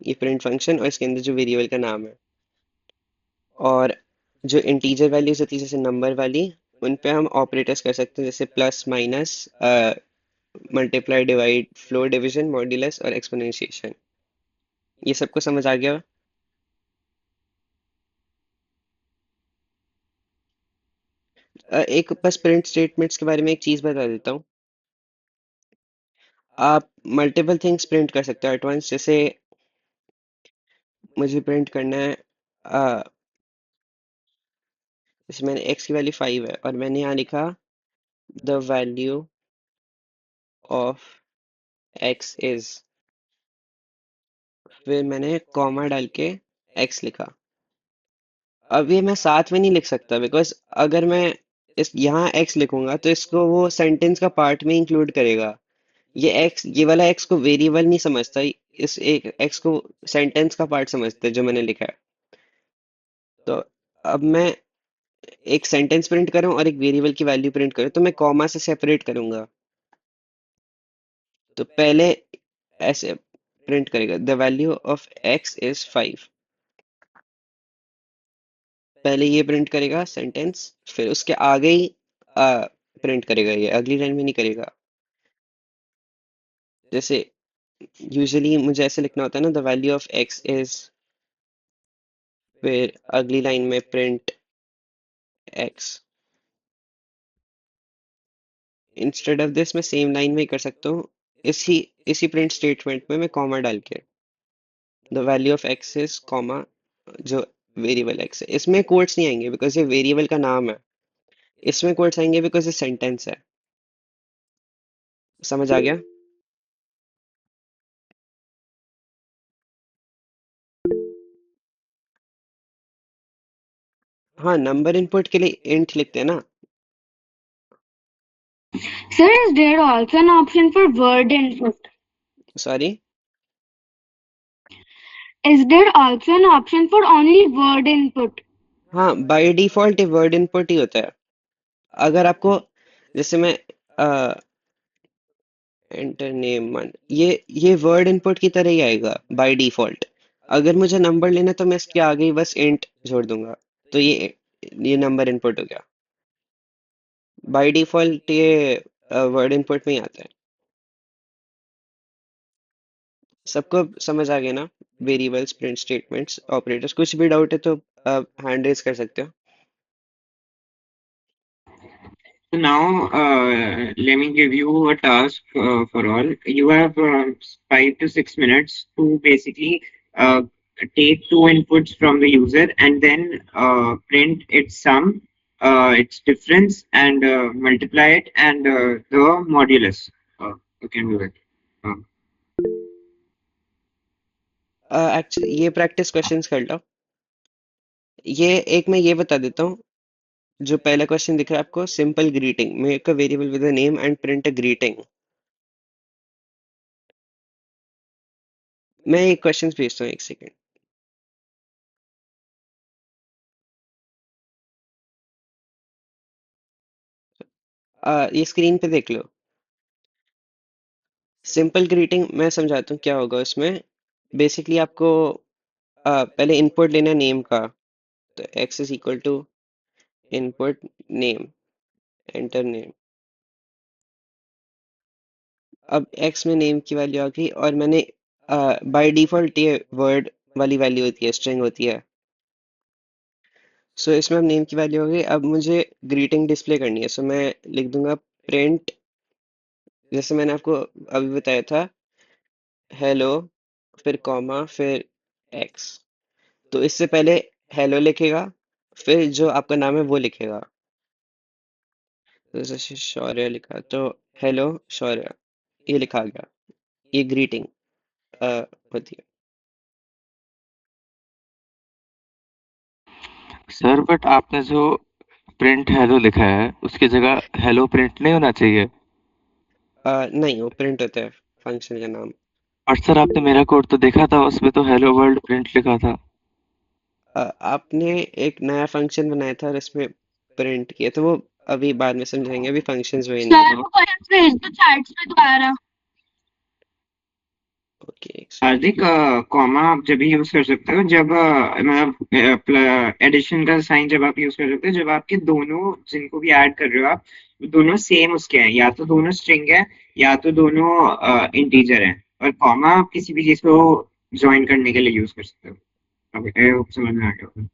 ये प्रिंट फंक्शन, और इसके अंदर जो वेरिएबल का नाम है। और जो इंटीजर वैल्यूज होती है जैसे नंबर वाली, उन पे हम ऑपरेटर्स कर सकते हैं, जैसे plus minus, multiply divide floor division modulus और एक्सपोनेंशिएशन। ये सबको समझ आ गया। एक बस प्रिंट स्टेटमेंट्स के बारे में एक चीज बता देता हूँ। आप मल्टीपल थिंग्स प्रिंट कर सकते हो एट वंस, जैसे मुझे प्रिंट करना है जैसे मैंने x की वैल्यू 5 है और मैंने यहाँ लिखा the value of x is, फिर मैंने कॉमा डाल के x लिखा। अब ये मैं साथ में नहीं लिख सकता, बिकॉज अगर मैं इस यहाँ x लिखूंगा तो इसको वो सेंटेंस का पार्ट में इंक्लूड करेगा। ये वाला x को वेरिएबल नहीं समझता, इस एक x को सेंटेंस का पार्ट समझता है जो मैंने लिखा है। तो अब मैं एक सेंटेंस प्रिंट करूं और एक वेरिएबल की वैल्यू प्रिंट करूं तो मैं कॉमा से सेपरेट करूंगा। तो पहले ऐसे प्रिंट करेगा the value of x is 5, पहले ये प्रिंट करेगा सेंटेंस, फिर उसके आगे ही प्रिंट करेगा, ये अगली लाइन में नहीं करेगा। जैसे यूजुअली मुझे ऐसे लिखना होता है ना, the value of x is, फिर अगली लाइन में print x। Instead of this मैं सेम लाइन में ही कर सकता हूँ, इसी इसी प्रिंट स्टेटमेंट में मैं कॉमा डाल के the value of x is comma जो वेरिएबल x है। इसमें कोट्स नहीं आएंगे बिकॉज ये वेरिएबल का नाम है, इसमें कोट्स आएंगे बिकॉज ये सेंटेंस है। समझ आ गया। हाँ नंबर इनपुट के लिए इंट लिखते हैं ना। Sir, is there also an option for word input? Sorry. Is there also an option for only word input? हाँ बाय डिफॉल्ट ये वर्ड इनपुट ही होता है। अगर आपको जैसे मैं एंटर नेम वन, ये वर्ड इनपुट की तरह ही आएगा बाय डिफॉल्ट। अगर मुझे नंबर लेना तो मैं इसके आगे ही बस इंट जोड़ दूंगा, तो ये नंबर इनपुट हो गया। बाय डिफॉल्ट ये वर्ड इनपुट में ही आता है। सबको समझ आ गया ना, वेरिएबल्स प्रिंट स्टेटमेंट्स ऑपरेटर्स। कुछ भी डाउट है तो हैंड रेज कर सकते हो। So now, let me give you a task for all. You have 5 to 6 minutes to basically take two inputs from the user and then print its sum, its difference, and multiply it and the modulus. You can do it. Uh, actually ये practice questions कर लो। ये एक मैं ये बता देता हूँ, जो पहला क्वेश्चन दिख रहा है आपको, simple greeting, make a variable with a name and print a greeting. मैं एक क्वेश्चन भेजता हूँ, एक सेकेंड। ये स्क्रीन पे देख लो। सिंपल ग्रीटिंग मैं समझाता हूँ क्या होगा उसमें। बेसिकली आपको पहले इनपुट लेना नेम का, तो x is equal to input name, enter name. अब x में नेम की वैल्यू आ गई, और मैंने बाय डिफॉल्ट ये वर्ड वाली वैल्यू होती है, स्ट्रिंग होती है। सो इसमें अब नेम की वैल्यू हो गई। अब मुझे ग्रीटिंग डिस्प्ले करनी है, सो मैं लिख दूंगा प्रिंट, जैसे मैंने आपको अभी बताया था, हेलो, फिर कॉमा, फिर x। तो इससे पहले हेलो लिखेगा, फिर जो आपका नाम है वो लिखेगा। तो जैसे शौर्य लिखा, तो हेलो शौर्य, ये लिखा गया। ये ग्रीटिंग होती है। सर बट आपने जो प्रिंट हेलो लिखा है उसकी जगह हेलो प्रिंट नहीं होना चाहिए। नहीं, वो प्रिंट होता है फंक्शन का नाम। और सर आपने मेरा कोड तो देखा था, उसमें तो हेलो वर्ल्ड प्रिंट लिखा था। आपने एक नया फंक्शन बनाया था और इसमें प्रिंट किया, तो वो अभी बाद में समझाएंगे, अभी फंक्शंस वही नहीं है। सर वो क्वेश्चन भेज दो चैट्स में दोबारा। ओके, एक हार्दिक, कॉमा आप जब भी यूज कर सकते हो जब मतलब एडिशन का साइन जब आप यूज कर सकते हो जब आपके दोनों जिनको भी ऐड कर रहे हो आप दोनों सेम उसके हैं, या तो दोनों स्ट्रिंग है या तो दोनों इंटीजर हैं। और कॉमा आप किसी भी चीज को ज्वाइन करने के लिए यूज कर सकते हो। अब आई होप समझ में आ गया होगा।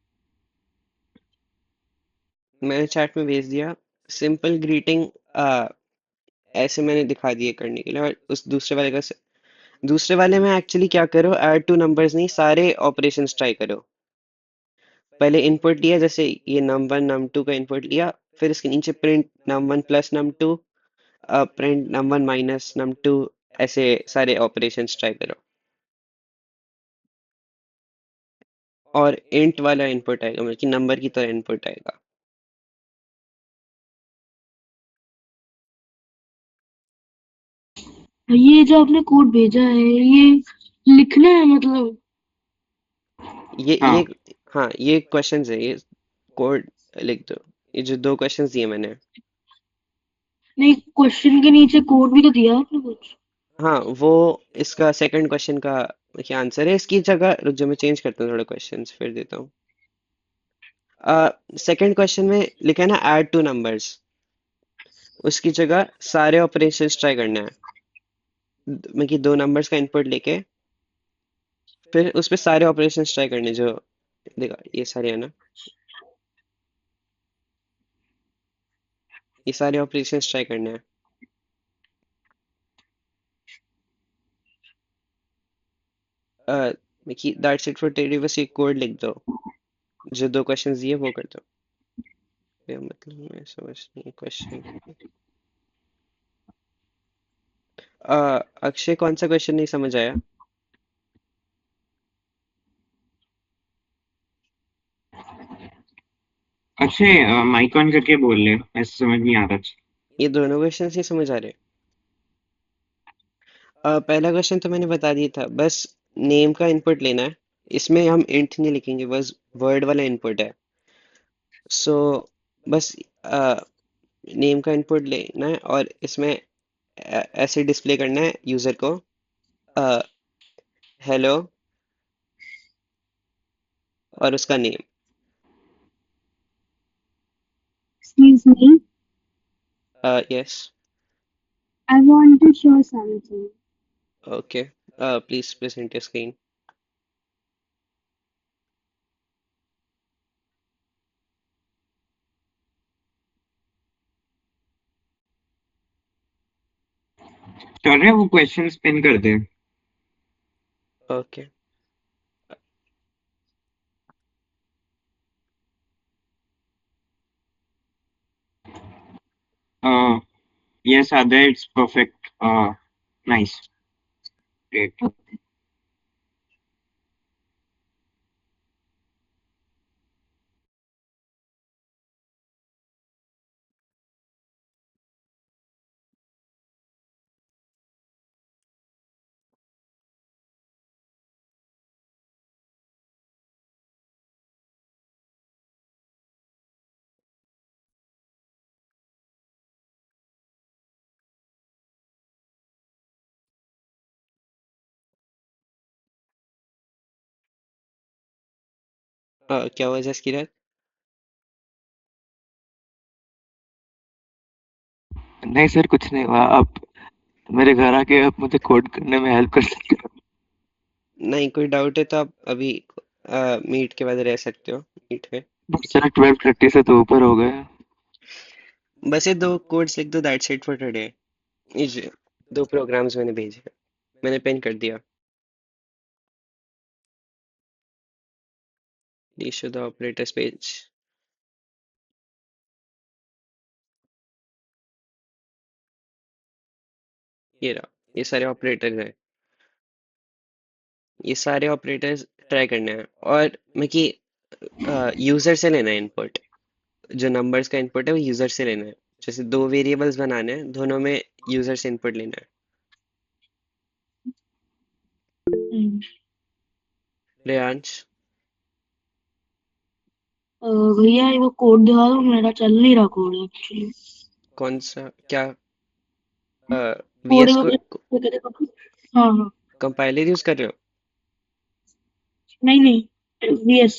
मैंने चैट में भेज दिया। सिंपल ग्रीटिंग ऐसे मैंने दिखा दिए करने के लिए, और उस दूसरे वाले का दूसरे वाले में एक्चुअली क्या करो, ऐड टू नंबर्स नहीं, सारे ऑपरेशंस ट्राई करो। पहले इनपुट लिया, जैसे ये num1 num2 का इनपुट लिया, फिर इसके नीचे print num1 plus num2, print num1 minus num2, ऐसे सारे ऑपरेशंस ट्राई करो। और इंट वाला इनपुट आएगा, मतलब कि नंबर की तरह इनपुट आएगा। ये जो आपने कोड भेजा है ये लिखना है मतलब। ये हाँ, हाँ, ये क्वेश्चंस है, ये कोड लिख दो। ये जो दो क्वेश्चंस दिए मैंने। नहीं, क्वेश्चन के नीचे कोड भी तो दिया आपने कुछ। हाँ, वो इसका सेकंड क्वेश्चन का क्या आंसर है। इसकी जगह रुक जाओ, मैं चेंज करता हूँ थोड़ा, क्वेश्चंस फिर देता हूँ। सेकंड क्वेश्चन में लिखा है ना ऐड टू नंबर्स, उसकी जगह सारे ऑपरेशंस ट्राई करना है। मतलब कि दो नंबर्स का इनपुट लेके फिर उस पे सारे ऑपरेशंस ट्राई करने, जो देखा ये सारे है ना, ये सारे ऑपरेशंस ट्राई करने हैं। कि दैट्स इट फॉर टुडे, बस ये कोड लिख दो, जो दो क्वेश्चंस दिए वो कर दो। ये मतलब मैं समझ नहीं क्वेश्चन। अक्षय, कौन सा क्वेश्चन नहीं समझ आया? अक्षय माइक ऑन करके बोल ले, ऐसे समझ नहीं आ रहा। ये दोनों क्वेश्चंस नहीं समझ आ रहे? पहला क्वेश्चन तो मैंने बता दिया था, बस नेम का इनपुट लेना है। इसमें हम इंट नहीं लिखेंगे, बस वर्ड वाला इनपुट है। सो बस नेम का इनपुट लेना है, और इसमें ऐसे डिस्प्ले करना है यूजर को, हेलो और उसका नेम। Excuse me, यस। I want to show something. Okay, please present your screen. चल रहा है, वो क्वेश्चन पिन कर दे। Okay, Yes, Adya, it's perfect. Nice. Great. क्या हुआ जसकीरत? नहीं सर, कुछ नहीं हुआ। आप मेरे घर आके आप मुझे कोड करने में हेल्प कर सकते हो। नहीं, कोई डाउट है तो आप अभी मीट के बाद रह सकते हो, मीट में। बट सर 12:30 से तो ऊपर हो गए। बस ये 2 कोड्स लिख दो, दैट्स इट फॉर टुडे। ये 2 प्रोग्राम्स मैंने भेजे, मैंने पिन कर दिया। Please show the operators page. ये रहा, ये सारे ऑपरेटर्स हैं। ये सारे ऑपरेटर्स ट्राई करने हैं, और मैं कि यूजर से लेना है इनपुट। जो नंबर्स का इनपुट है वो यूजर से लेना है। जैसे 2 वेरिएबल्स बनाने हैं, दोनों में यूजर से इनपुट लेना है। हम्म, रेयांश, भैया वो कोड दिखा दो, मेरा चल नहीं रहा कोड एक्चुअली। कौन सा, क्या? कोड वीएस को हाँ हाँ, कंपाइलर यूज कर रहे हो? नहीं नहीं, वीएस।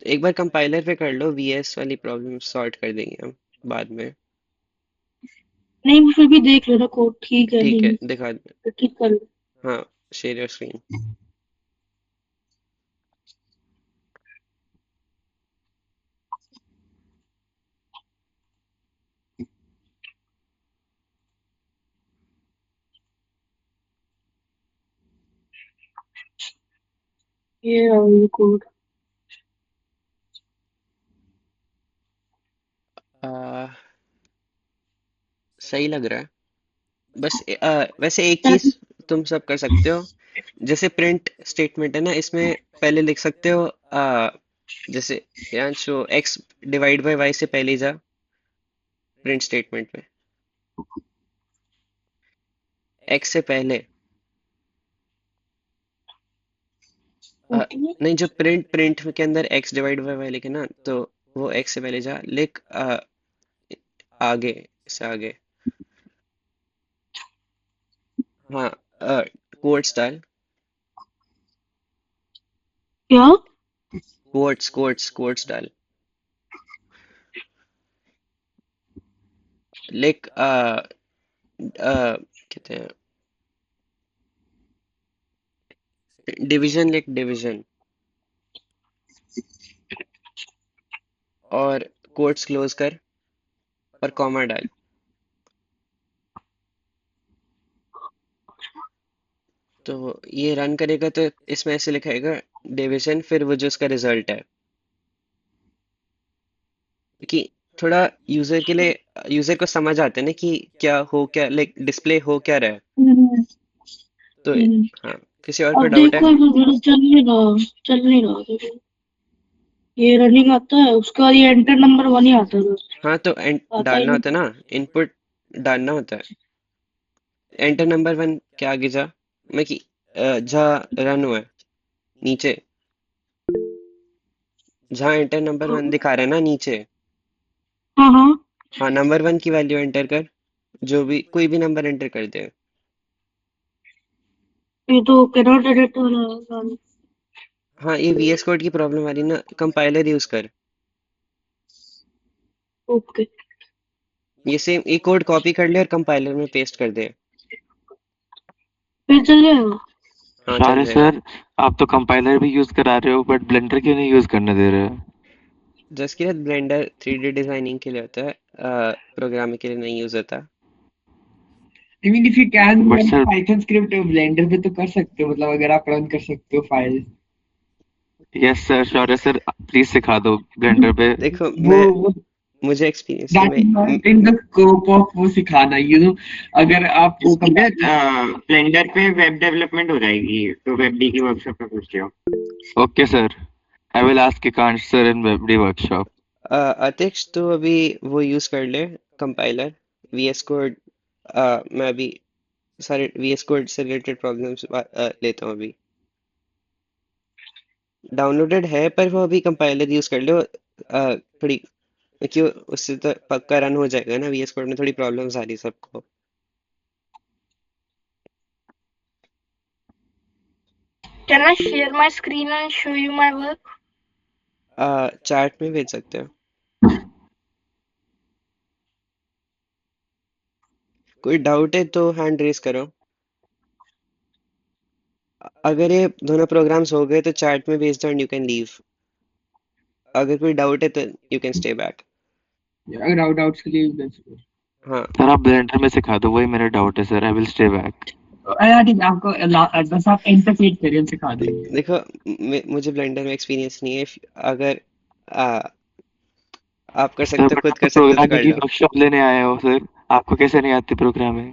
एक बार कंपाइलर पे कर लो, वीएस वाली प्रॉब्लम सॉर्ट कर देंगे हम बाद में। नहीं फिर भी देख लो ना, कोड ठीक है ठीक है, नहीं दिखा दे। तो ठीक कर लो। हाँ, शेयर योर स्क्रीन। ये रहा ये कोड। सही लग रहा है। बस वैसे एक चीज तुम सब कर सकते हो। जैसे प्रिंट स्टेटमेंट है ना, इसमें पहले लिख सकते हो जैसे यांशो एक्स डिवाइड बाय वाई से पहले ही जा प्रिंट स्टेटमेंट में, एक्स से पहले। ओके। नहीं, जो प्रिंट प्रिंट के अंदर एक्स डिवाइड बाय वाई लिखे ना, तो वो एक्स से पहले जा लिख आगे, इससे आगे। हाँ, कोट्स डाल। क्या? कोट्स डाल। लिख कहते हैं डिवीजन, लिख डिवीजन, और कोट्स क्लोज कर और कॉमा डाल। तो ये रन करेगा तो इसमें ऐसे लिखाएगा डिवीजन, फिर वो जो उसका रिजल्ट है कि थोड़ा यूजर के लिए, यूजर को समझ आता है ना कि क्या हो, क्या लाइक डिस्प्ले हो क्या रहा है। हम्म, तो हम्म। हाँ, किसी और को अब डाउट है? देखो इधर मेरा चल नहीं रहा देखो। ये रनिंग आता है, उसके बाद ये एंटर नंबर 1 ही आता है बस। हाँ, तो आता ही डालना नहीं। होता है ना, इनपुट डालना होता है। एंटर नंबर 1 के आगे जा, मैं कि जहाँ रन हुआ है नीचे, जहाँ एंटर नंबर 1 दिखा रहा है ना नीचे। हाँ हाँ। हाँ, नंबर 1 की वैल्यू एंटर कर, जो भी कोई भी नंबर एंटर कर दे। ये तो कैनॉट एडिट वाला। हाँ, ये वीएस कोड की प्रॉब्लम आ रही ना, कंपाइलर यूज कर। ओके। ये सेम एक कोड कॉपी कर ले और कंपाइलर में पेस्ट कर दे। फिर चल जाएगा। हाँ, चल सॉरी जाएगा। सर, आप तो कंपाइलर भी यूज करा रहे हो बट ब्लेंडर क्यों नहीं यूज करने दे रहे हो? जस्ट कि ब्लेंडर 3D डिजाइनिंग के लिए होता है, प्रोग्रामिंग के लिए नहीं यूज होता। I mean, if you can but run sir, Python script blender पे तो कर सकते हो, मतलब अगर आप रन कर सकते हो फाइल। यस सर, श्योर है सर, प्लीज सिखा दो ब्लेंडर पे। देखो, वो मुझे एक्सपीरियंस है, दैट मैं is not in the scope of वो सिखाना, अगर आप वो जसकीरत ब्लेंडर पे वेब डेवलपमेंट हो जाएगी तो वेब डी की वर्कशॉप पे पूछ लियो। Okay sir, I will ask Kikansh sir in webd workshop. Atiksh तो अभी वो यूज कर ले कंपाइलर, वीएस कोड। मैं अभी सारे वीएस कोड से रिलेटेड प्रॉब्लम्स लेता हूँ अभी। डाउनलोडेड है पर वो अभी कंपाइलर यूज कर लो, थोड़ी, क्यों, उससे तो पक्का रन हो जाएगा ना। वीएस कोड में थोड़ी प्रॉब्लम्स आ रही सबको। Can I share my screen and show you my work? Chat में भेज सकते हो। कोई डाउट है तो हैंड रेस करो। अगर ये दोनों प्रोग्राम्स हो गए तो चैट में भेज दो एंड यू कैन लीव। अगर कोई डाउट है तो यू कैन स्टे बैक। अगर डाउट्स के लिए that's good. हाँ सर आप ब्लेंडर में सिखा दो, वही मेरा डाउट है sir. I will stay back. यार ठीक है, आपको बस आप इंटरफेस करिए, हम सिखा देंगे। देखो, मुझे ब्लेंडर में एक्सपीरियंस नहीं है। अगर आ, आप कर सर सकते हो, बट खुद आप तो कर सकते हो तो प्रोग्रामिंग कर की लो। वर्कशॉप लेने आए हो सर, आपको कैसे नहीं आती प्रोग्रामिंग?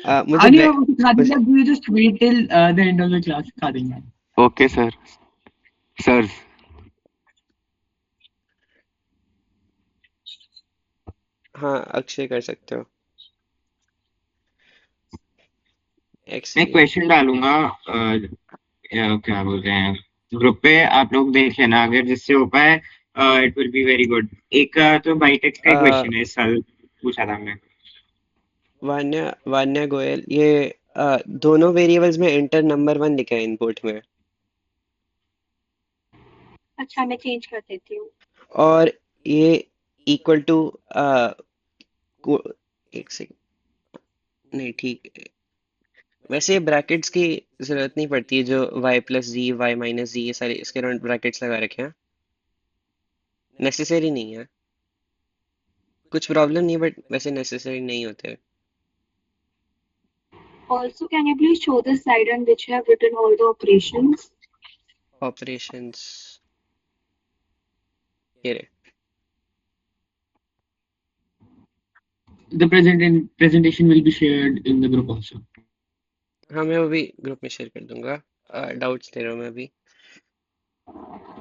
मुझे हाँ नहीं, ब्ले, हम सिखा देंगे, मुझे आप just wait till the end of the class, सिखा देंगे। Okay sir. सर हाँ, अक्षय कर सकते हो। मैं एक्सपीरियंस। क्वेश्चन डालूंगा, क्या बोलते हैं, ग्रुप पे आप लोग देख लेना, अगर जिससे हो पाए it will be very good. एक तो बाईटेक्स का ही क्वेश्चन है, इस साल पूछा था हमने। वान्या वान्या गोयल, ये दोनों वेरिएबल्स में इंटर नंबर 1 लिखा है इनपुट में। अच्छा, मैं चेंज कर देती हूँ। और ये इक्वल टू एक सेकंड, नहीं ठीक है। वैसे ब्रैकेट्स की जरूरत नहीं पड़ती है, जो y प्लस जी, y माइनस जी, ये सारे इसके अराउंड ब्रैकेट्स लगा रखे हैं। नेसेसरी नहीं है, कुछ प्रॉब्लम नहीं, बट वैसे नेसेसरी नहीं होते। Also, can you please show the slide on which you have written all the operations? Operations, ये रहे। The presentation will be shared in the group also. हाँ, मैं वो भी ग्रुप में शेयर कर दूंगा। डाउट्स दे रहा हूँ मैं अभी।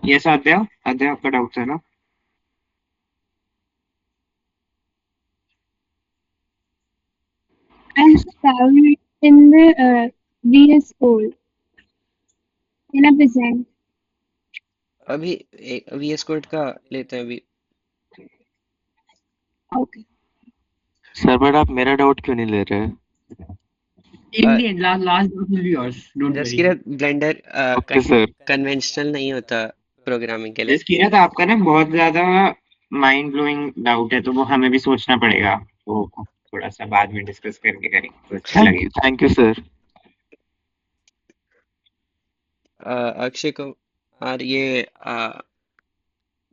यस आद्या, आद्या आपका डाउट है ना? I have found in the VS Code in a present. अभी VS कोड का लेते हैं अभी। Okay. सर बट आप मेरा डाउट क्यों नहीं ले रहे? In the end, last doubt will be yours. Don't just worry. की ब्लेंडर ओके सर। कन्वेंशनल नहीं होता प्रोग्रामिंग के लिए। जस्ट किया था आपका ना, बहुत ज्यादा माइंड ब्लोइंग डाउट है, तो वो हमें भी सोचना पड़ेगा, तो थोड़ा सा बाद में डिस्कस करके करेंगे तो अच्छा लगेगा। Thank you sir. अक्षय को, और ये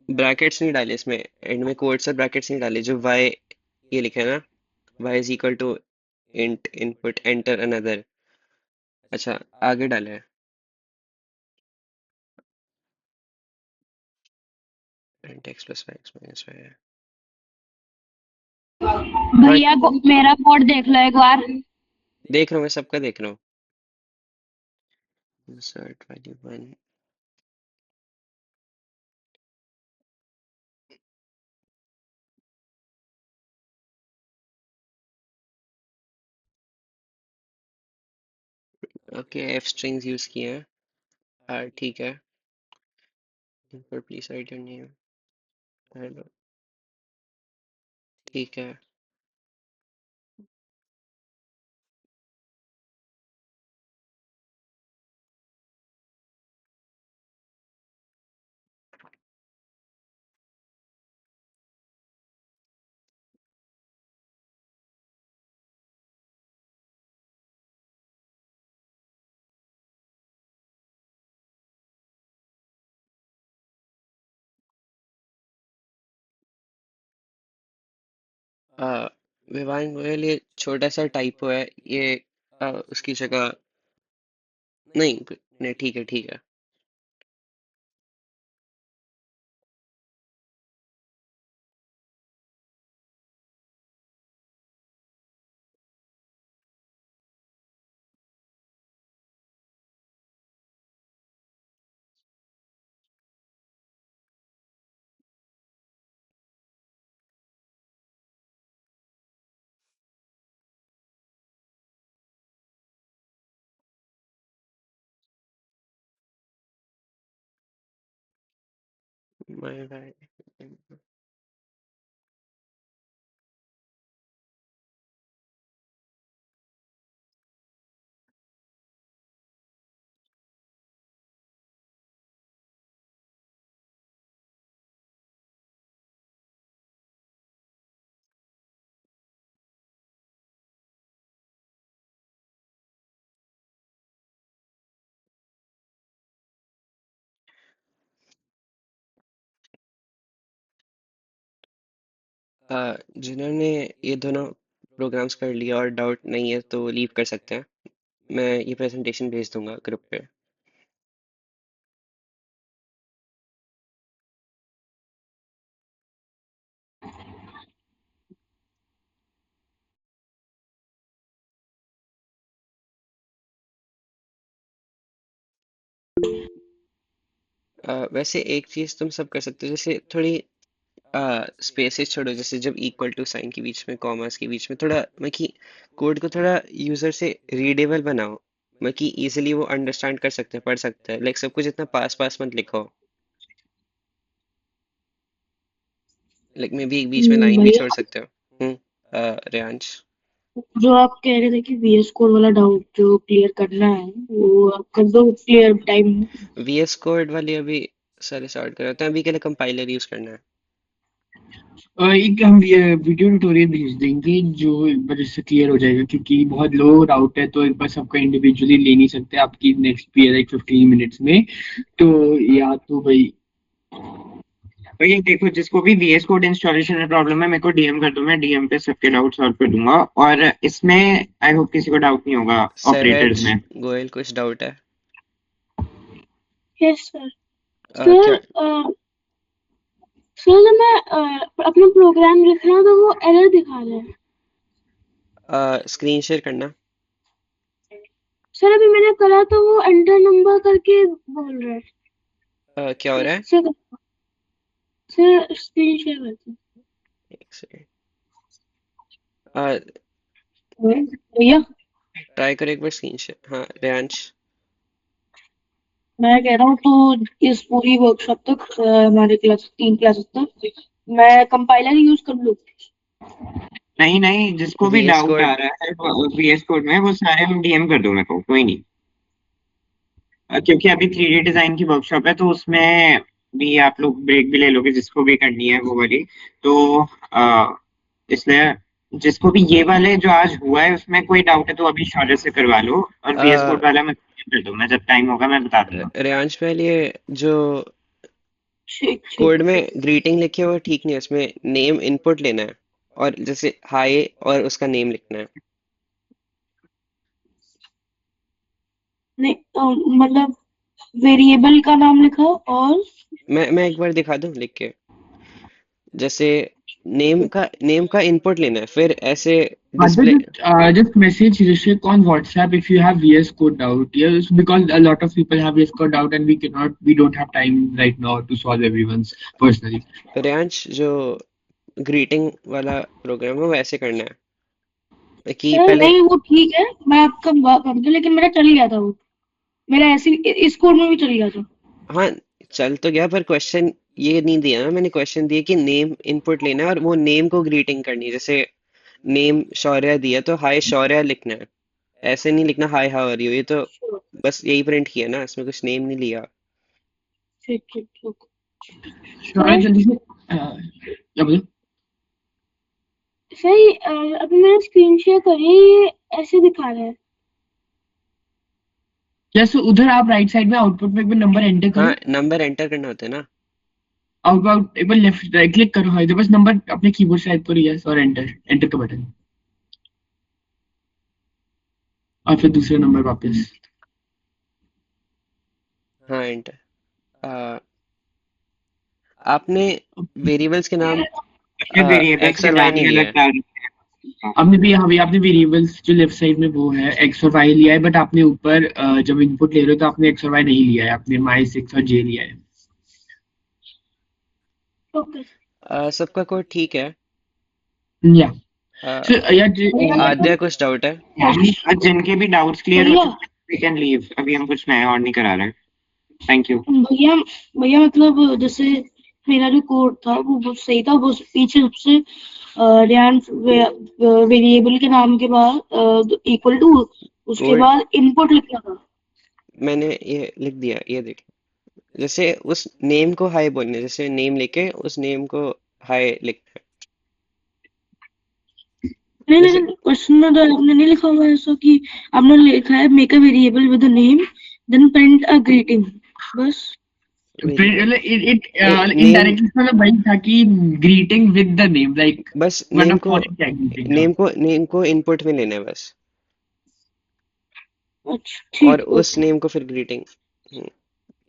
ब्रैकेट्स नहीं डाले इसमें, एंड में कोट्स और ब्रैकेट्स नहीं डाले। जो y ये लिखा है ना, y is equal to int input enter another. अच्छा, आगे डाले हैं int x plus y x minus y है। भैया मेरा कोड देख लो एक बार। देख रहा हूँ, मैं सबका देख रहा हूँ। Insert value 1। Okay, f strings use किए हैं, ठीक है। Input please right your name, hello, ठीक है। विवान गोयल, ये छोटा सा टाइपो है ये। उसकी जगह, नहीं नहीं, ठीक है ठीक है। My bad. जिन्होंने ये दोनों प्रोग्राम्स कर लिया और डाउट नहीं है तो लीव कर सकते हैं। मैं ये प्रेजेंटेशन भेज दूंगा ग्रुप पे। वैसे एक चीज तुम सब कर सकते हो, जैसे थोड़ी स्पेसेस छोड़ो, जैसे जब इक्वल टू साइन के बीच में, कॉमास के बीच में थोड़ा मतलब कि कोड को थोड़ा यूजर से रीडेबल बनाओ, मतलब कि इजीली वो अंडरस्टैंड कर सकते हैं, पढ़ सकते हैं। लाइक सब कुछ इतना पास पास मत लिखो। लाइक मे बी बीच में लाइन भी छोड़ भैया सकते हो। रेयांश। जो आप कह रहे थे कि VS कोड वाला डाउट जो क्लियर करना है वो आप कर दो क्लियर टाइम में। VS कोड वाली अभी सारे सॉर्ट कर रहे हैं, अभी के लिए कंपाइलर यूज करना है। एक हम वीडियो ट्यूटोरियल भेज देंगे जो एक बार इससे क्लियर हो जाएगा, क्योंकि बहुत लो डाउट है तो एक बार सबका इंडिविजुअली ले नहीं सकते आपकी नेक्स्ट पी लाइक 15 मिनट्स में। तो या तो भाई भैया देखो, जिसको भी VS कोड इंस्टॉलेशन में प्रॉब्लम है मेरे को DM कर दो, मैं DM पे सबके डाउट सॉल्व कर दूंगा। और इसमें आई होप किसी को डाउट नहीं होगा ऑपरेटर्स सरहज में। गोयल कुछ डाउट है? Yes sir. क्या? सर सर जब मैं अपना प्रोग्राम लिख रहा हूँ तो वो एरर दिखा रहा है। स्क्रीन शेयर करना। सर अभी मैंने करा तो वो एंटर नंबर करके बोल रहा है। क्या हो रहा है? सर सर स्क्रीन शेयर करते हैं। एक सेकंड। भैया ट्राई करो एक बार स्क्रीन शेयर। हाँ रेयांश। मैं कह रहा हूँ तो इस पूरी वर्कशॉप तक हमारे क्लास 3 क्लासेस तक मैं कंपाइलर यूज कर लूँ। नहीं नहीं, जिसको भी VS डाउट आ कोड। रहा है VS कोड में वो सारे हम DM कर दो मेरे को, कोई नहीं। क्योंकि अभी 3D डिजाइन की वर्कशॉप है तो उसमें भी आप लोग ब्रेक भी ले लोगे, जिसको भी करनी है वो वाली। तो इसलिए जिसको भी ये वाले जो आज हुआ है उसमें कोई डाउट है तो अभी शौर्य से करवा लो, और VS कोड वाला मैं कर दो, मैं जब टाइम होगा मैं बता दूंगा। रेयांश पहले जो ठीक ठीक कोड में ग्रीटिंग लिखी है वो ठीक नहीं है, उसमें नेम इनपुट लेना है और जैसे हाय और उसका नेम लिखना है। नहीं मतलब वेरिएबल का नाम लिखा और मैं एक बार दिखा दूं लिख के। जैसे नेम का इनपुट लेना है, फिर ऐसे display. just message Rishik on WhatsApp if you have VS Code doubt. Yes, because a lot of people have VS Code doubt and we don't have time right now to solve everyone's personally. Reyansh जो greeting वाला programme है वो ऐसे करना है कि sir पहले। नहीं वो ठीक है मैं आपका कर दूं लेकिन मेरा चल गया था वो मेरा ऐसे इस कोड में भी चल गया था। हाँ चल तो गया, पर क्वेश्चन ये नहीं दिया ना, मैंने क्वेश्चन दिया कि नेम इनपुट लेना है और वो नेम को ग्रीटिंग करनी है। जैसे नेम शौर्य दिया तो हाय शौर्य लिखना है, ऐसे नहीं लिखना हाय हाउ आर यू। ये तो बस यही प्रिंट किया ना, इसमें कुछ नेम नहीं लिया। ठीक ठीक ठीक। शौर्य जल्दी से क्या बोले? सही अभी मैंने स्क्रीन शेयर करी ये ऐसे दिखा रहा है। यस, उधर आप राइट साइड में आउटपुट में एक बार नंबर एंटर करो। हाँ नंबर एंटर करना होता है ना। आउट एक बार लेफ्ट राइट क्लिक करो, हाँ इधर बस नंबर अपने कीबोर्ड से टाइप करो, यस, और एंटर का बटन, और फिर दूसरा नंबर वापस। हाँ एंटर। आपने वेरिएबल्स के नाम अपने वेरिएबल्स एक्स के और वाई नाम नहीं ही लिया अलग है। डाल रखे हैं। आपने भी, हाँ भाई, आपने वेरिएबल्स जो लेफ्ट साइड में वो है एक्स और वाई लिया है, बट आपने ऊपर जब इनपुट ले रहे हो तो आपने एक्स और वाई नहीं लिया है, आपने माई 6 और जे लिया है। ओके सबका कोड ठीक है। या अ, सो या आद्या कुछ डाउट है? और जिनके भी डाउट्स क्लियर हो भैया चुके हैं वी कैन लीव, अभी हम कुछ नया और नहीं करा रहे। Thank you. भैया भैया मतलब जैसे मेरा जो कोड था वो बहुत सही था, वो पीछे सबसे रेयान वेरिएबल के नाम के बाद इक्वल टू उसके कोड बाद इनपुट लिखा था। मैंने ये लिख दिया, ये देख। जैसे उस नेम को हाय बोलने, जैसे नेम लेके उस नेम को हाय लिखना है। नहीं जैसे लेकिन क्वेश्चन में तो आपने नहीं लिखा हुआ है ऐसा कि आपने लिखा है make a variable with a name then print a greeting, बस। वेरिएबल इट नेम इनडायरेक्टली मतलब वही था कि greeting with the name, like बस one of foreign tag greeting था। नेम को इनपुट में लेना है बस, अच्छा और ठीक, उस ओके। नेम को फिर ग्रीटिंग।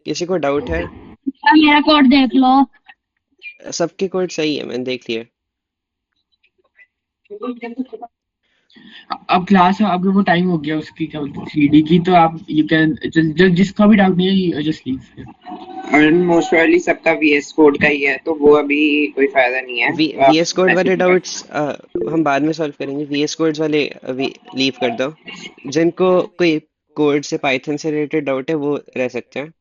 किसी को डाउट है? मेरा कोड देख लो। सबके कोड सही है, मैंने देख लिया। अब क्लास अब वो टाइम हो गया उसकी, क्या बोलते हैं, 3D की, तो आप यू कैन जिसका भी डाउट नहीं है जस्ट लीव। और मोस्ट प्रोबेबली सबका वीएस कोड का ही है, तो वो अभी कोई फायदा नहीं है, तो आप वीएस कोड वाले मैसेज कर डाउट्स हम बाद में सॉल्व करेंगे। वीएस कोड्स वाले अभी लीव कर दो। जिनको कोई कोड से, पाइथन से रिलेटेड डाउट है वो रह सकते हैं।